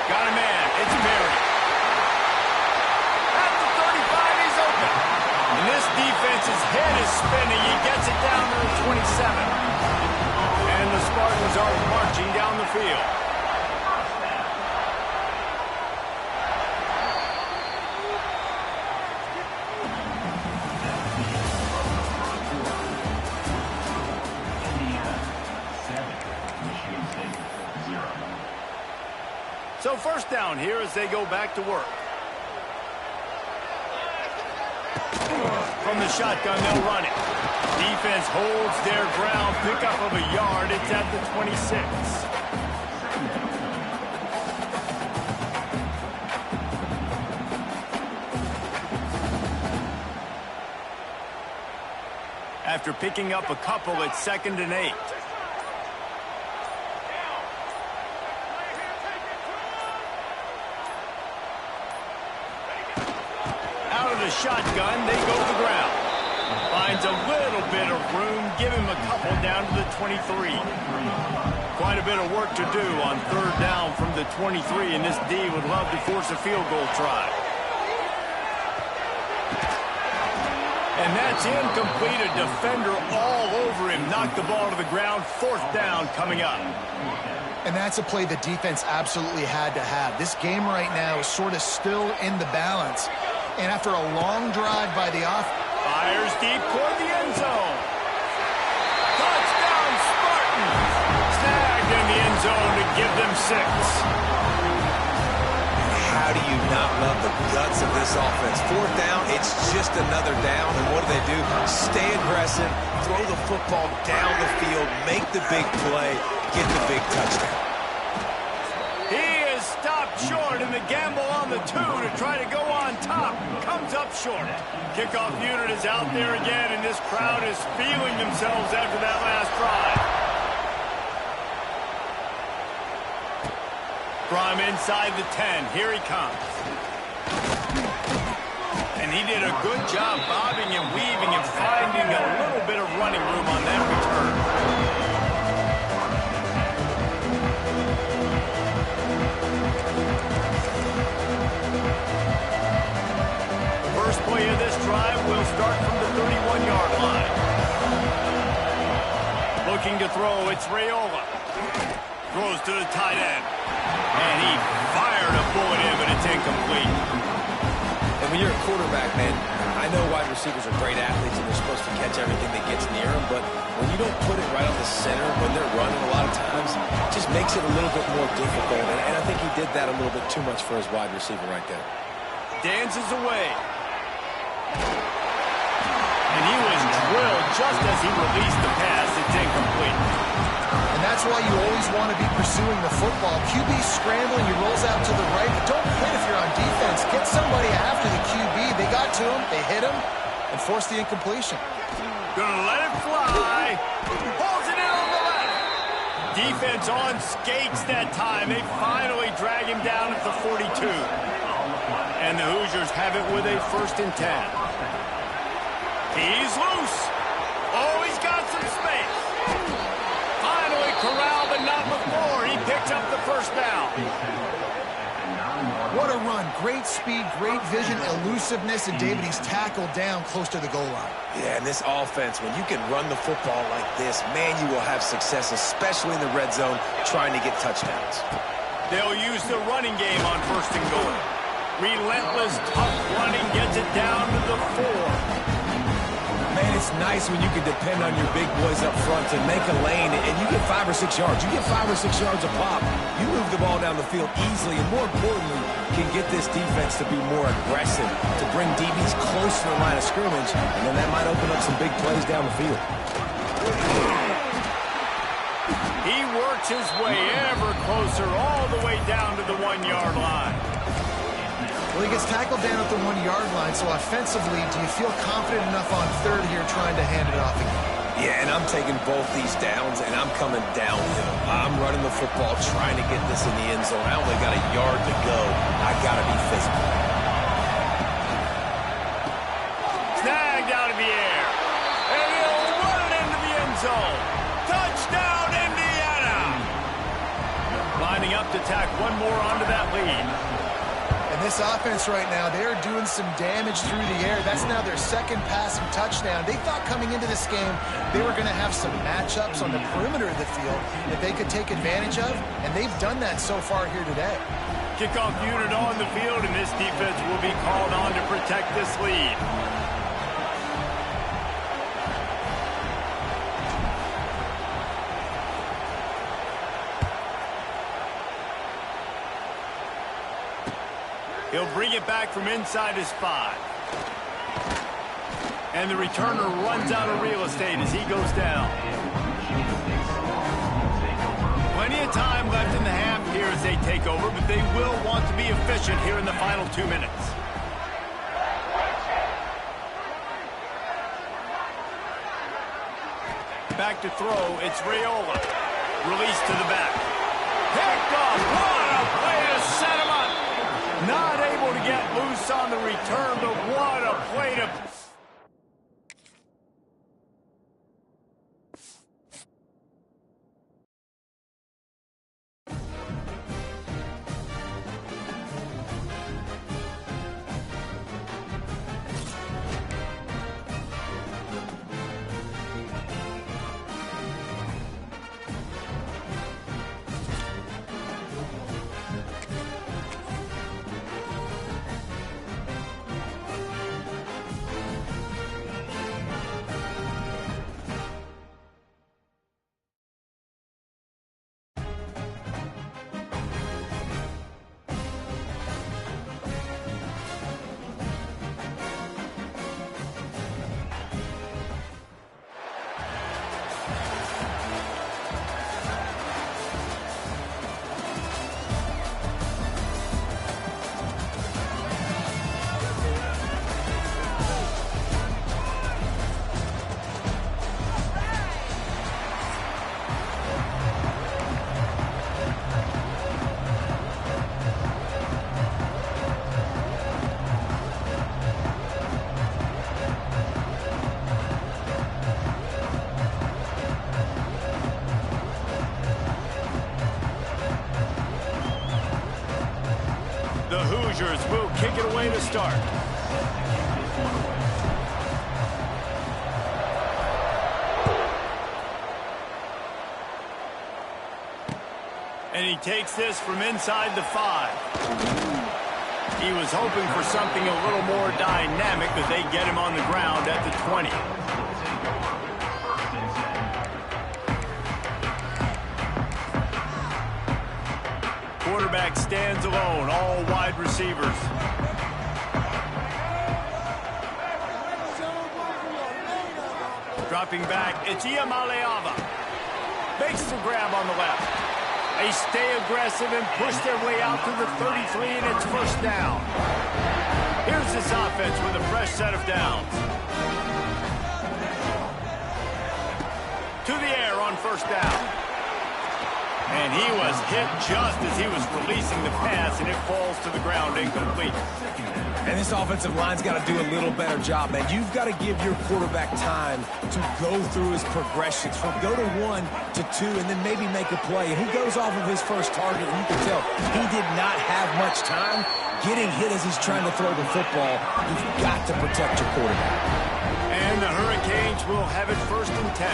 Got a man. It's Berry. At the 35, he's open. And this defense's head is spinning. He gets it down to the 27. And the Spartans are marching down the field. So first down here as they go back to work. From the shotgun, they'll run it. Defense holds their ground. Pickup of a yard. It's at the 26. After picking up a couple, it's 2nd and 8. Shotgun, they go to the ground. Finds a little bit of room, give him a couple down to the 23. Quite a bit of work to do on third down from the 23, and this D would love to force a field goal try. And that's incomplete. A defender all over him. Knocked the ball to the ground. 4th down coming up. And that's a play the defense absolutely had to have. This game right now is sort of still in the balance. And after a long drive by the fires deep toward the end zone. Touchdown Spartans! Snagged in the end zone to give them 6. How do you not love the guts of this offense? 4th down, it's just another down. And what do? Stay aggressive, throw the football down the field, make the big play, get the big touchdown. Stopped short in the gamble on the 2 to try to go on top. Comes up short. Kickoff unit is out there again, and this crowd is feeling themselves after that last drive. From inside the 10, here he comes. And he did a good job bobbing and weaving and finding a little bit of running room on that return. Play of this drive will start from the 31-yard line. Looking to throw, it's Raiola. Throws to the tight end. And he fired a bullet in, but it's incomplete. And when you're a quarterback, man, I know wide receivers are great athletes and they're supposed to catch everything that gets near them, but when you don't put it right on the center when they're running a lot of times, it just makes it a little bit more difficult. And I think he did that a little bit too much for his wide receiver right there. Dances away. And he was drilled just as he released the pass. It's incomplete. And that's why you always want to be pursuing the football. QB scrambling, he rolls out to the right, but don't quit if you're on defense. Get somebody after the QB. They got to him, they hit him, and forced the incompletion. Gonna let it fly. Pulls it in on the left. Defense on skates that time. They finally drag him down at the 42. And the Hoosiers have it with a 1st and 10. He's loose. Oh, he's got some space. Finally corralled, but not up the first down. What a run. Great speed, great vision, elusiveness, and David, he's tackled down close to the goal line. Yeah, and this offense, when you can run the football like this, man, you will have success, especially in the red zone, trying to get touchdowns. They'll use the running game on first and goal. Relentless, tough running gets it down to the 4. Man, it's nice when you can depend on your big boys up front to make a lane, and you get 5 or 6 yards. You get 5 or 6 yards a pop. You move the ball down the field easily, and more importantly, can get this defense to be more aggressive, to bring DBs close to the line of scrimmage, and then that might open up some big plays down the field. He works his way ever closer all the way down to the 1-yard line. Well, he gets tackled down at the 1-yard line, so offensively, do you feel confident enough on third here trying to hand it off again? Yeah, and I'm taking both these downs, and I'm coming downhill. I'm running the football, trying to get this in the end zone. I only got a yard to go. I got to be physical. Snagged out of the air. And he'll run it into the end zone. Touchdown, Indiana! Lining up to tack one more onto that lead. And this offense right now, they're doing some damage through the air. That's now their second passing touchdown. They thought coming into this game they were going to have some matchups on the perimeter of the field that they could take advantage of, and they've done that so far here today. Kickoff unit on the field, and this defense will be called on to protect this lead. He'll bring it back from inside his 5. And the returner runs out of real estate as he goes down. Plenty of time left in the half here as they take over, but they will want to be efficient here in the final 2 minutes. Back to throw, it's Raiola. Release to the back. Picked off, what a play to set him up. Not able to get loose on the return, but what a play to... The Hoosiers will kick it away to start. And he takes this from inside the 5. He was hoping for something a little more dynamic, but they get him on the ground at the 20. Quarterback stands alone, all wide receivers. Dropping back, it's Iamaleava. Makes the grab on the left. They stay aggressive and push their way out to the 33, and it's first down. Here's this offense with a fresh set of downs. To the air on first down. And he was hit just as he was releasing the pass, and it falls to the ground incomplete. And this offensive line's got to do a little better job, man. You've got to give your quarterback time to go through his progressions, from go to 1 to 2, and then maybe make a play. And he goes off of his first target, and you can tell he did not have much time getting hit as he's trying to throw the football. You've got to protect your quarterback. And the Hurricanes will have it 1st and 10.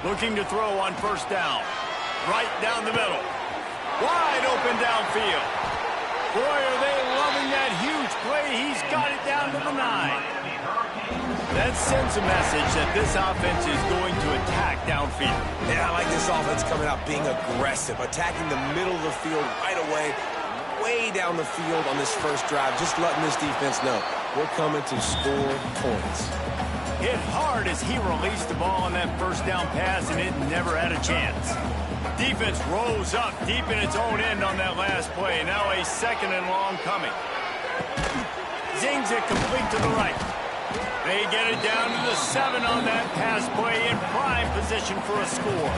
Looking to throw on 1st down. Right down the middle. Wide open downfield. Boy, are they loving that huge play. He's got it down to the 9. That sends a message that this offense is going to attack downfield. Yeah, I like this offense coming out being aggressive, attacking the middle of the field right away, way down the field on this first drive, just letting this defense know we're coming to score points. Hit hard as he released the ball on that 1st down pass, and it never had a chance. Defense rose up deep in its own end on that last play. Now a 2nd and long coming. Zings it complete to the right. They get it down to the 7 on that pass play, in prime position for a score.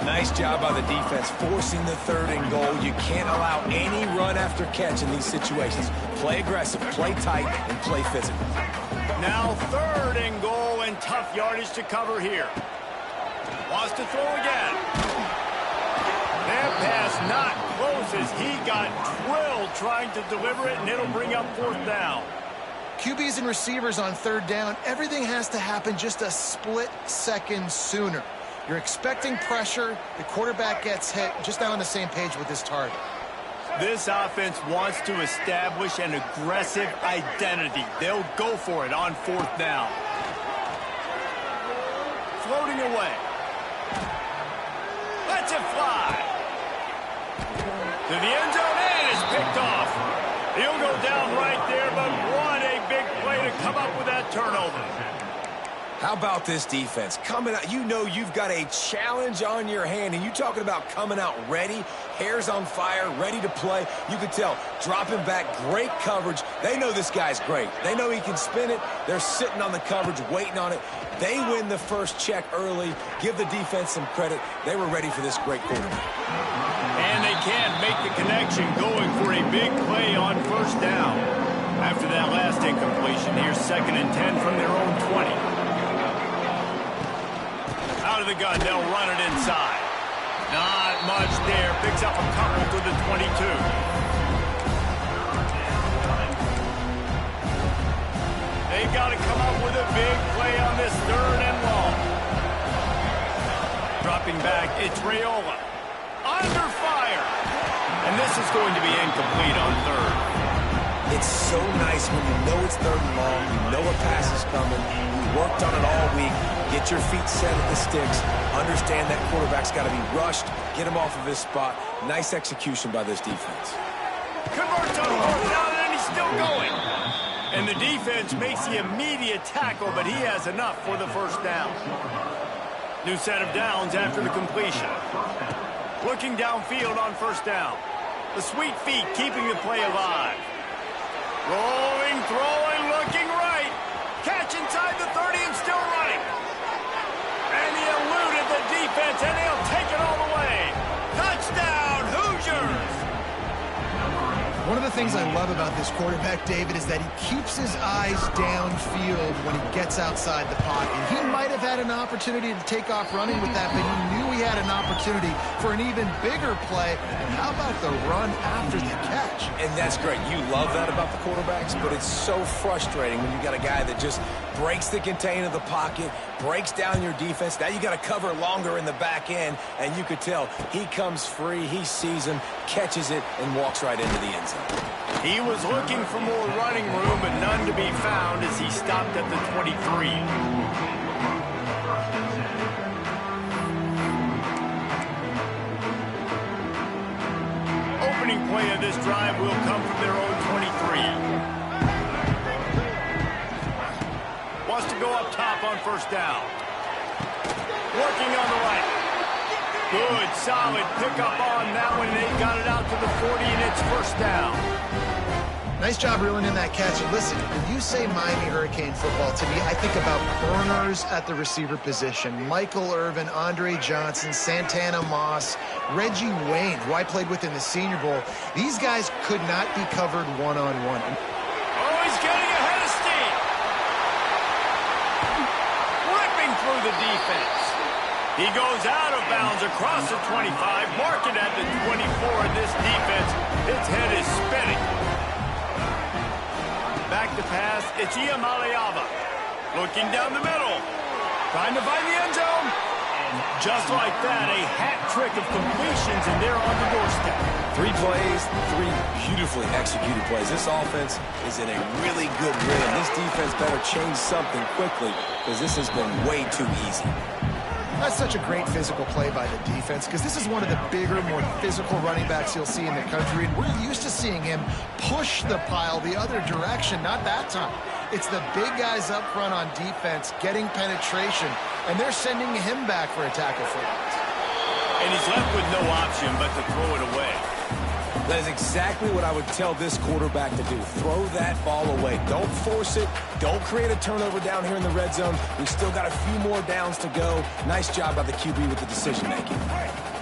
Nice job by the defense forcing the 3rd and goal. You can't allow any run after catch in these situations. Play aggressive, play tight, and play physical. Now 3rd and goal, and tough yardage to cover here. Wants to throw again. That pass not close as he got drilled trying to deliver it, and it'll bring up 4th down. QBs and receivers on 3rd down, everything has to happen just a split second sooner. You're expecting pressure. The quarterback gets hit. Just now on the same page with this target. This offense wants to establish an aggressive identity. They'll go for it on 4th down. Floating away. Lets it fly. To the end zone, and it's picked off. He'll go down right there, but what a big play to come up with that turnover. How about this defense? Coming out, you know you've got a challenge on your hand, and you talking about coming out ready, hairs on fire, ready to play. You could tell, dropping back, great coverage. They know this guy's great. They know he can spin it. They're sitting on the coverage, waiting on it. They win the first check early. Give the defense some credit. They were ready for this great quarterback. And they can't make the connection, going for a big play on 1st down. After that last incompletion, here's 2nd and 10 from their own 20. Out of the gun, they'll run it inside. Not much there. Picks up a couple to the 22. They've got to come up with a big play on this 3rd and long. Dropping back, it's Raiola. Under fire. And this is going to be incomplete on 3rd. It's so nice when you know it's 3rd and long, you know a pass is coming, you worked on it all week, get your feet set at the sticks, understand that quarterback's got to be rushed, get him off of his spot. Nice execution by this defense. Converts on 4th down, and he's still going. And the defense makes the immediate tackle, but he has enough for the 1st down. New set of downs after the completion. Looking downfield on 1st down. The sweet feet keeping the play alive. Rolling, throwing, looking right. Catch inside the 30 and still running. And he eluded the defense, and he'll take it all the way. Touchdown, Hoosiers! One of the things I love about this quarterback, David, is that he keeps his eyes downfield when he gets outside the pocket. He might have had an opportunity to take off running with that, but he knew he had an opportunity for an even bigger play. And how about the run after the catch? And that's great. You love that about the quarterbacks, but it's so frustrating when you got a guy that just breaks the contain of the pocket, breaks down your defense. Now you got to cover longer in the back end, and you could tell he comes free, he sees him, catches it, and walks right into the end zone. He was looking for more running room, but none to be found as he stopped at the 23. Opening play of this drive will come from their own 23. Wants to go up top on 1st down. Working on the right. Good, solid pickup on that one. They got it out to the 40, and it's 1st down. Nice job reeling in that catch. And listen, when you say Miami Hurricane football, to me, I think about burners at the receiver position. Michael Irvin, Andre Johnson, Santana Moss, Reggie Wayne, who I played with in the Senior Bowl. These guys could not be covered one-on-one. Oh, he's getting ahead of steam. Ripping through the defense. He goes out of bounds across the 25, marking at the 24 in this defense. Its head is spinning. Back to pass, it's Iamaleava. Looking down the middle. Trying to find the end zone. Just like that, a hat trick of completions, and they're on the doorstep. 3 plays, 3 beautifully executed plays. This offense is in a really good rhythm. This defense better change something quickly because this has been way too easy. That's such a great physical play by the defense because this is one of the bigger, more physical running backs you'll see in the country, and we're used to seeing him push the pile the other direction. Not that time. It's the big guys up front on defense getting penetration, and they're sending him back for a tackle for loss. And he's left with no option but to throw it away. That is exactly what I would tell this quarterback to do. Throw that ball away. Don't force it. Don't create a turnover down here in the red zone. We still got a few more downs to go. Nice job by the QB with the decision-making.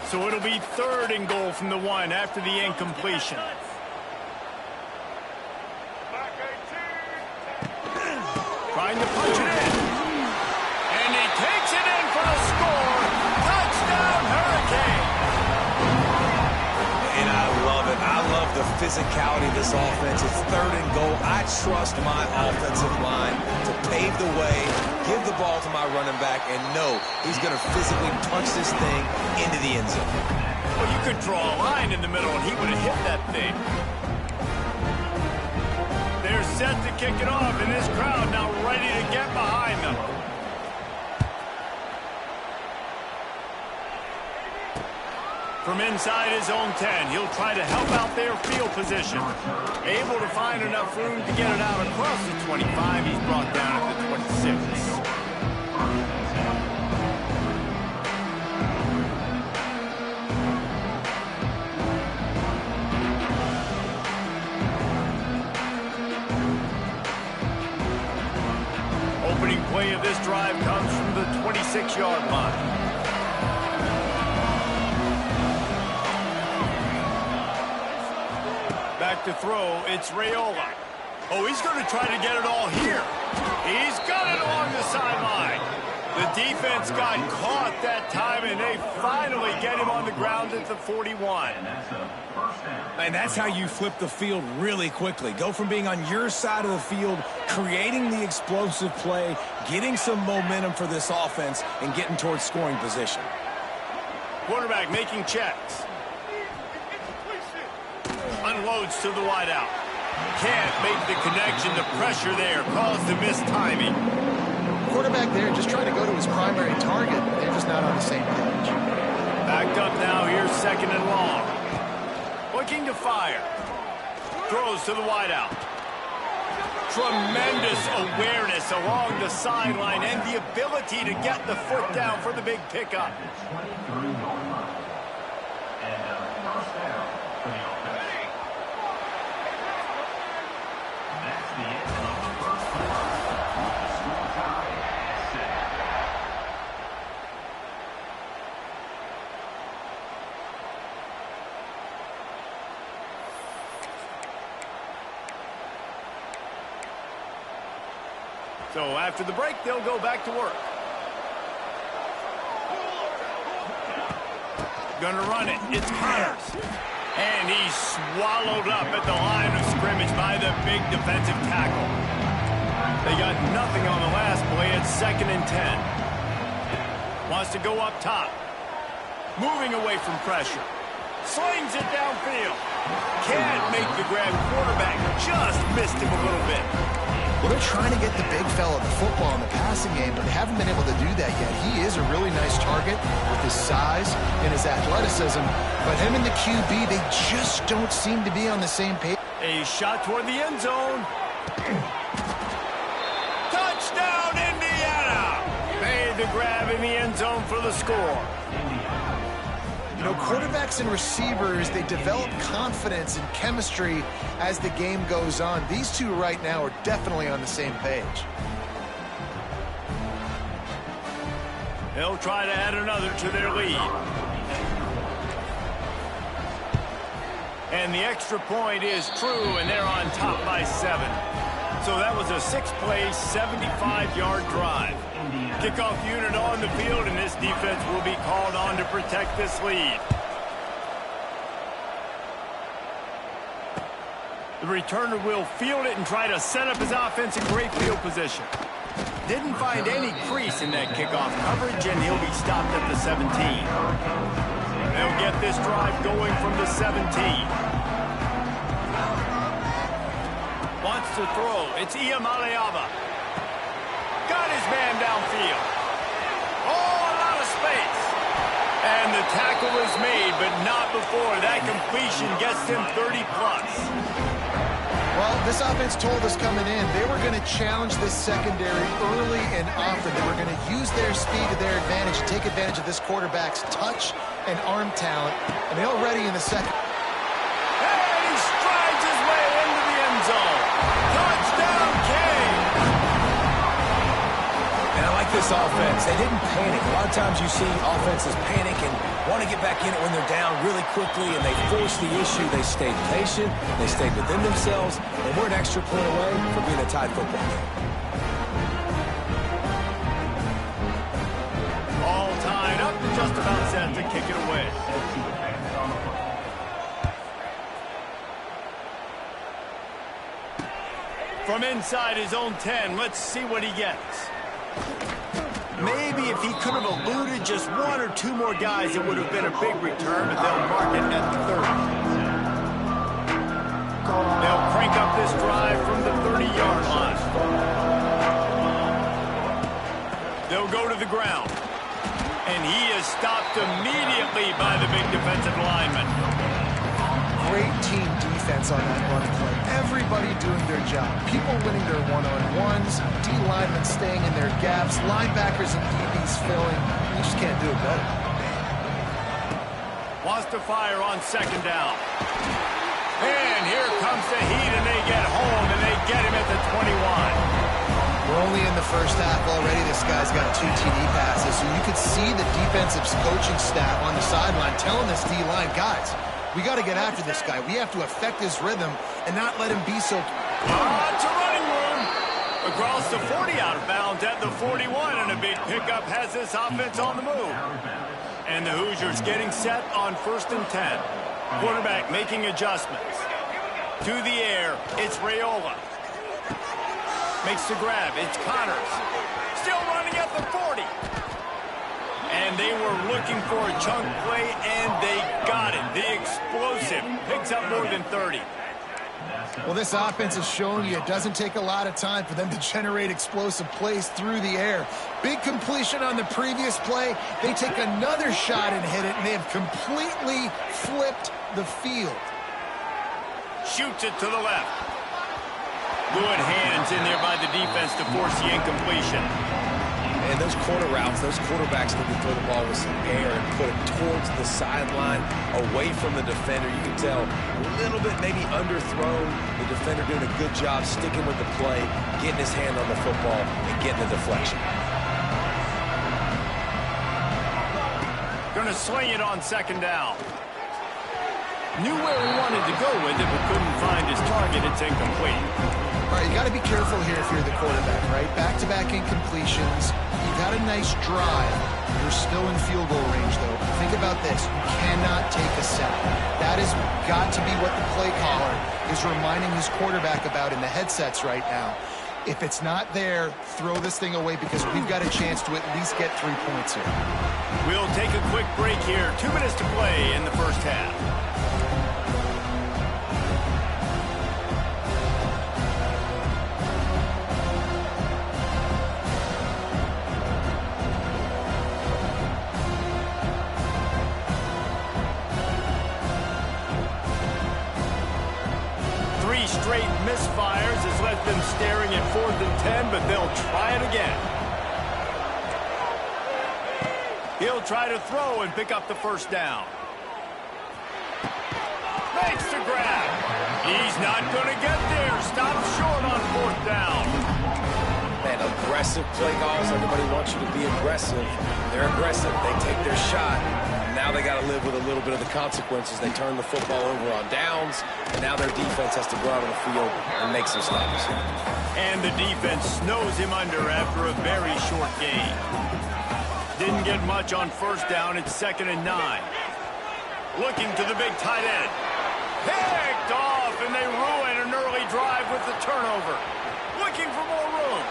So it'll be 3rd and goal from the 1 after the incompletion. Trying to punch it in. And he takes it in for a score. Touchdown, Hurricane. And I love it. I love the physicality of this offense. It's 3rd and goal. I trust my offensive line to pave the way, give the ball to my running back, and know he's going to physically punch this thing into the end zone. Well, you could draw a line in the middle, and he would have hit that thing. They're set to kick it off, and this crowd now ready to get behind them. From inside his own 10, he'll try to help out their field position. Able to find enough room to get it out across the 25. He's brought down at the 26. Opening play of this drive comes from the 26-yard line. Back to throw, it's Raiola. Oh, he's going to try to get it all here. He's got it along the sideline. The defense got caught that time, and they finally get him on the ground at the 41. And that's how you flip the field really quickly. Go from being on your side of the field, creating the explosive play, getting some momentum for this offense, and getting towards scoring position. Quarterback making checks. Unloads to the wideout. Can't make the connection. The pressure there caused the missed timing. Quarterback there just trying to go to his primary target. They're just not on the same page. Backed up now. Here's 2nd and long. Looking to fire. Throws to the wideout. Tremendous awareness along the sideline and the ability to get the foot down for the big pickup. So after the break, they'll go back to work. Gonna run it. It's Connors. And he's swallowed up at the line of scrimmage by the big defensive tackle. They got nothing on the last play. It's 2nd and 10. Wants to go up top. Moving away from pressure. Slings it downfield. Can't make the grab. Quarterback just missed him a little bit. Well, they're trying to get the big fella the football in the passing game, but they haven't been able to do that yet. He is a really nice target with his size and his athleticism, but him and the QB, they just don't seem to be on the same page. A shot toward the end zone. Touchdown, Indiana! Made the grab in the end zone for the score. know, quarterbacks and receivers, they develop confidence and chemistry as the game goes on. These two right now are definitely on the same page. They'll try to add another to their lead. And the extra point is true, and they're on top by 7. So that was a 6-play, 75-yard drive. Kickoff unit on the field, and this defense will be called on to protect this lead. The returner will field it and try to set up his offense in great field position. Didn't find any crease in that kickoff coverage, and he'll be stopped at the 17. They'll get this drive going from the 17. Wants to throw. It's Iamaleava. Got his man downfield. Oh, a lot of space. And the tackle is made, but not before that completion gets him 30-plus. Well, this offense told us coming in they were going to challenge this secondary early and often. They were going to use their speed to their advantage, take advantage of this quarterback's touch and arm talent. And they're already in the second. And he strides his way into the end zone. Touchdown, King! And I like this offense. They didn't panic. A lot of times you see offenses panic and want to get back in it when they're down really quickly, and they force the issue. They stayed patient. They stayed within themselves, and we're an extra point away from being a tied football game. All tied up, just about set to kick it away. From inside his own 10, let's see what he gets. Maybe if he could have eluded just 1 or 2 more guys, it would have been a big return, but they'll mark it at the 30. They'll crank up this drive from the 30-yard line. They'll go to the ground. And he is stopped immediately by the big defensive lineman. Great team defense on that run play. Everybody doing their job. People winning their one-on-ones, D linemen staying in their gaps, linebackers and DBs filling. You just can't do it better. Wants to fire on second down. And here comes the heat, and they get home, and they get him at the 21. We're only in the first half already. This guy's got 2 TD passes, so you could see the defensive coaching staff on the sideline telling this D-line, guys, we got to get after this guy. We have to affect his rhythm and not let him be so... Lots of running room. Across the 40, out of bounds at the 41, and a big pickup has this offense on the move. And the Hoosiers getting set on 1st and 10. Quarterback making adjustments. To the air, it's Raiola. Makes the grab. It's Connors. Still running at the 40. And they were looking for a chunk play, and they got it. The explosive picks up more than 30. Well, this offense has shown you it doesn't take a lot of time for them to generate explosive plays through the air. Big completion on the previous play. They take another shot and hit it, and they have completely flipped the field. Shoots it to the left. Good hands in there by the defense to force the incompletion. And those corner routes, those quarterbacks need to throw the ball with some air and put it towards the sideline, away from the defender. You can tell a little bit maybe underthrown. The defender doing a good job sticking with the play, getting his hand on the football, and getting the deflection. Going to swing it on second down. Knew where he wanted to go with it, but couldn't find his target. It's incomplete. All right, you got to be careful here if you're the quarterback, right? Back-to-back incompletions. You got a nice drive. You're still in field goal range, though. Think about this. You cannot take a sack. That has got to be what the play caller is reminding his quarterback about in the headsets right now. If it's not there, throw this thing away because we've got a chance to at least get 3 points here. We'll take a quick break here. 2 minutes to play in the first half. Straight misfires has left them staring at 4th and 10, but they'll try it again. He'll try to throw and pick up the first down. Makes the grab. He's not going to get there. Stop short on 4th down. Man, aggressive play calls. Everybody wants you to be aggressive. They're aggressive. They take their shot. Now they got to live with a little bit of the consequences. They turn the football over on downs, and now their defense has to go out on the field and make some stops. And the defense snows him under after a very short gain. Didn't get much on 1st down. It's 2nd and 9. Looking to the big tight end. Picked off, and they ruin an early drive with the turnover. Looking for more room.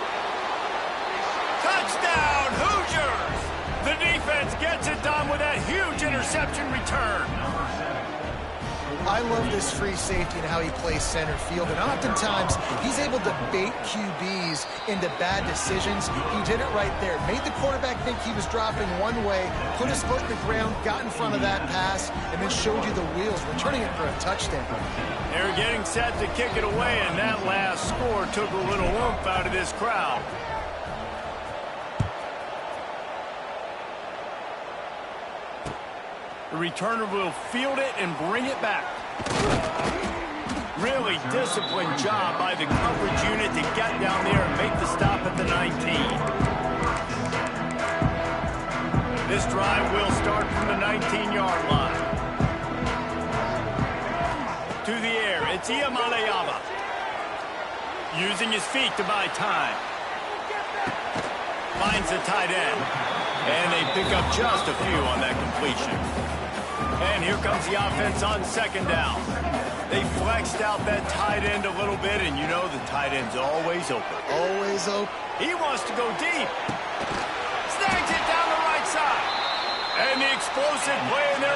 Touchdown, Hoosiers! The defense gets it done with that huge interception return. I love this free safety and how he plays center field, and oftentimes he's able to bait QBs into bad decisions. He did it right there. Made the quarterback think he was dropping one way, put his foot in the ground, got in front of that pass, and then showed you the wheels, returning it for a touchdown. They're getting set to kick it away, and that last score took a little oomph out of this crowd. The returner will field it and bring it back. Really disciplined job by the coverage unit to get down there and make the stop at the 19. This drive will start from the 19-yard line. To the air, it's Iamaleava. Using his feet to buy time. Finds the tight end. And they pick up just a few on that completion. And here comes the offense on 2nd down. They flexed out that tight end a little bit, and you know the tight end's always open. Always open. He wants to go deep. Snags it down the right side. And the explosive play in there.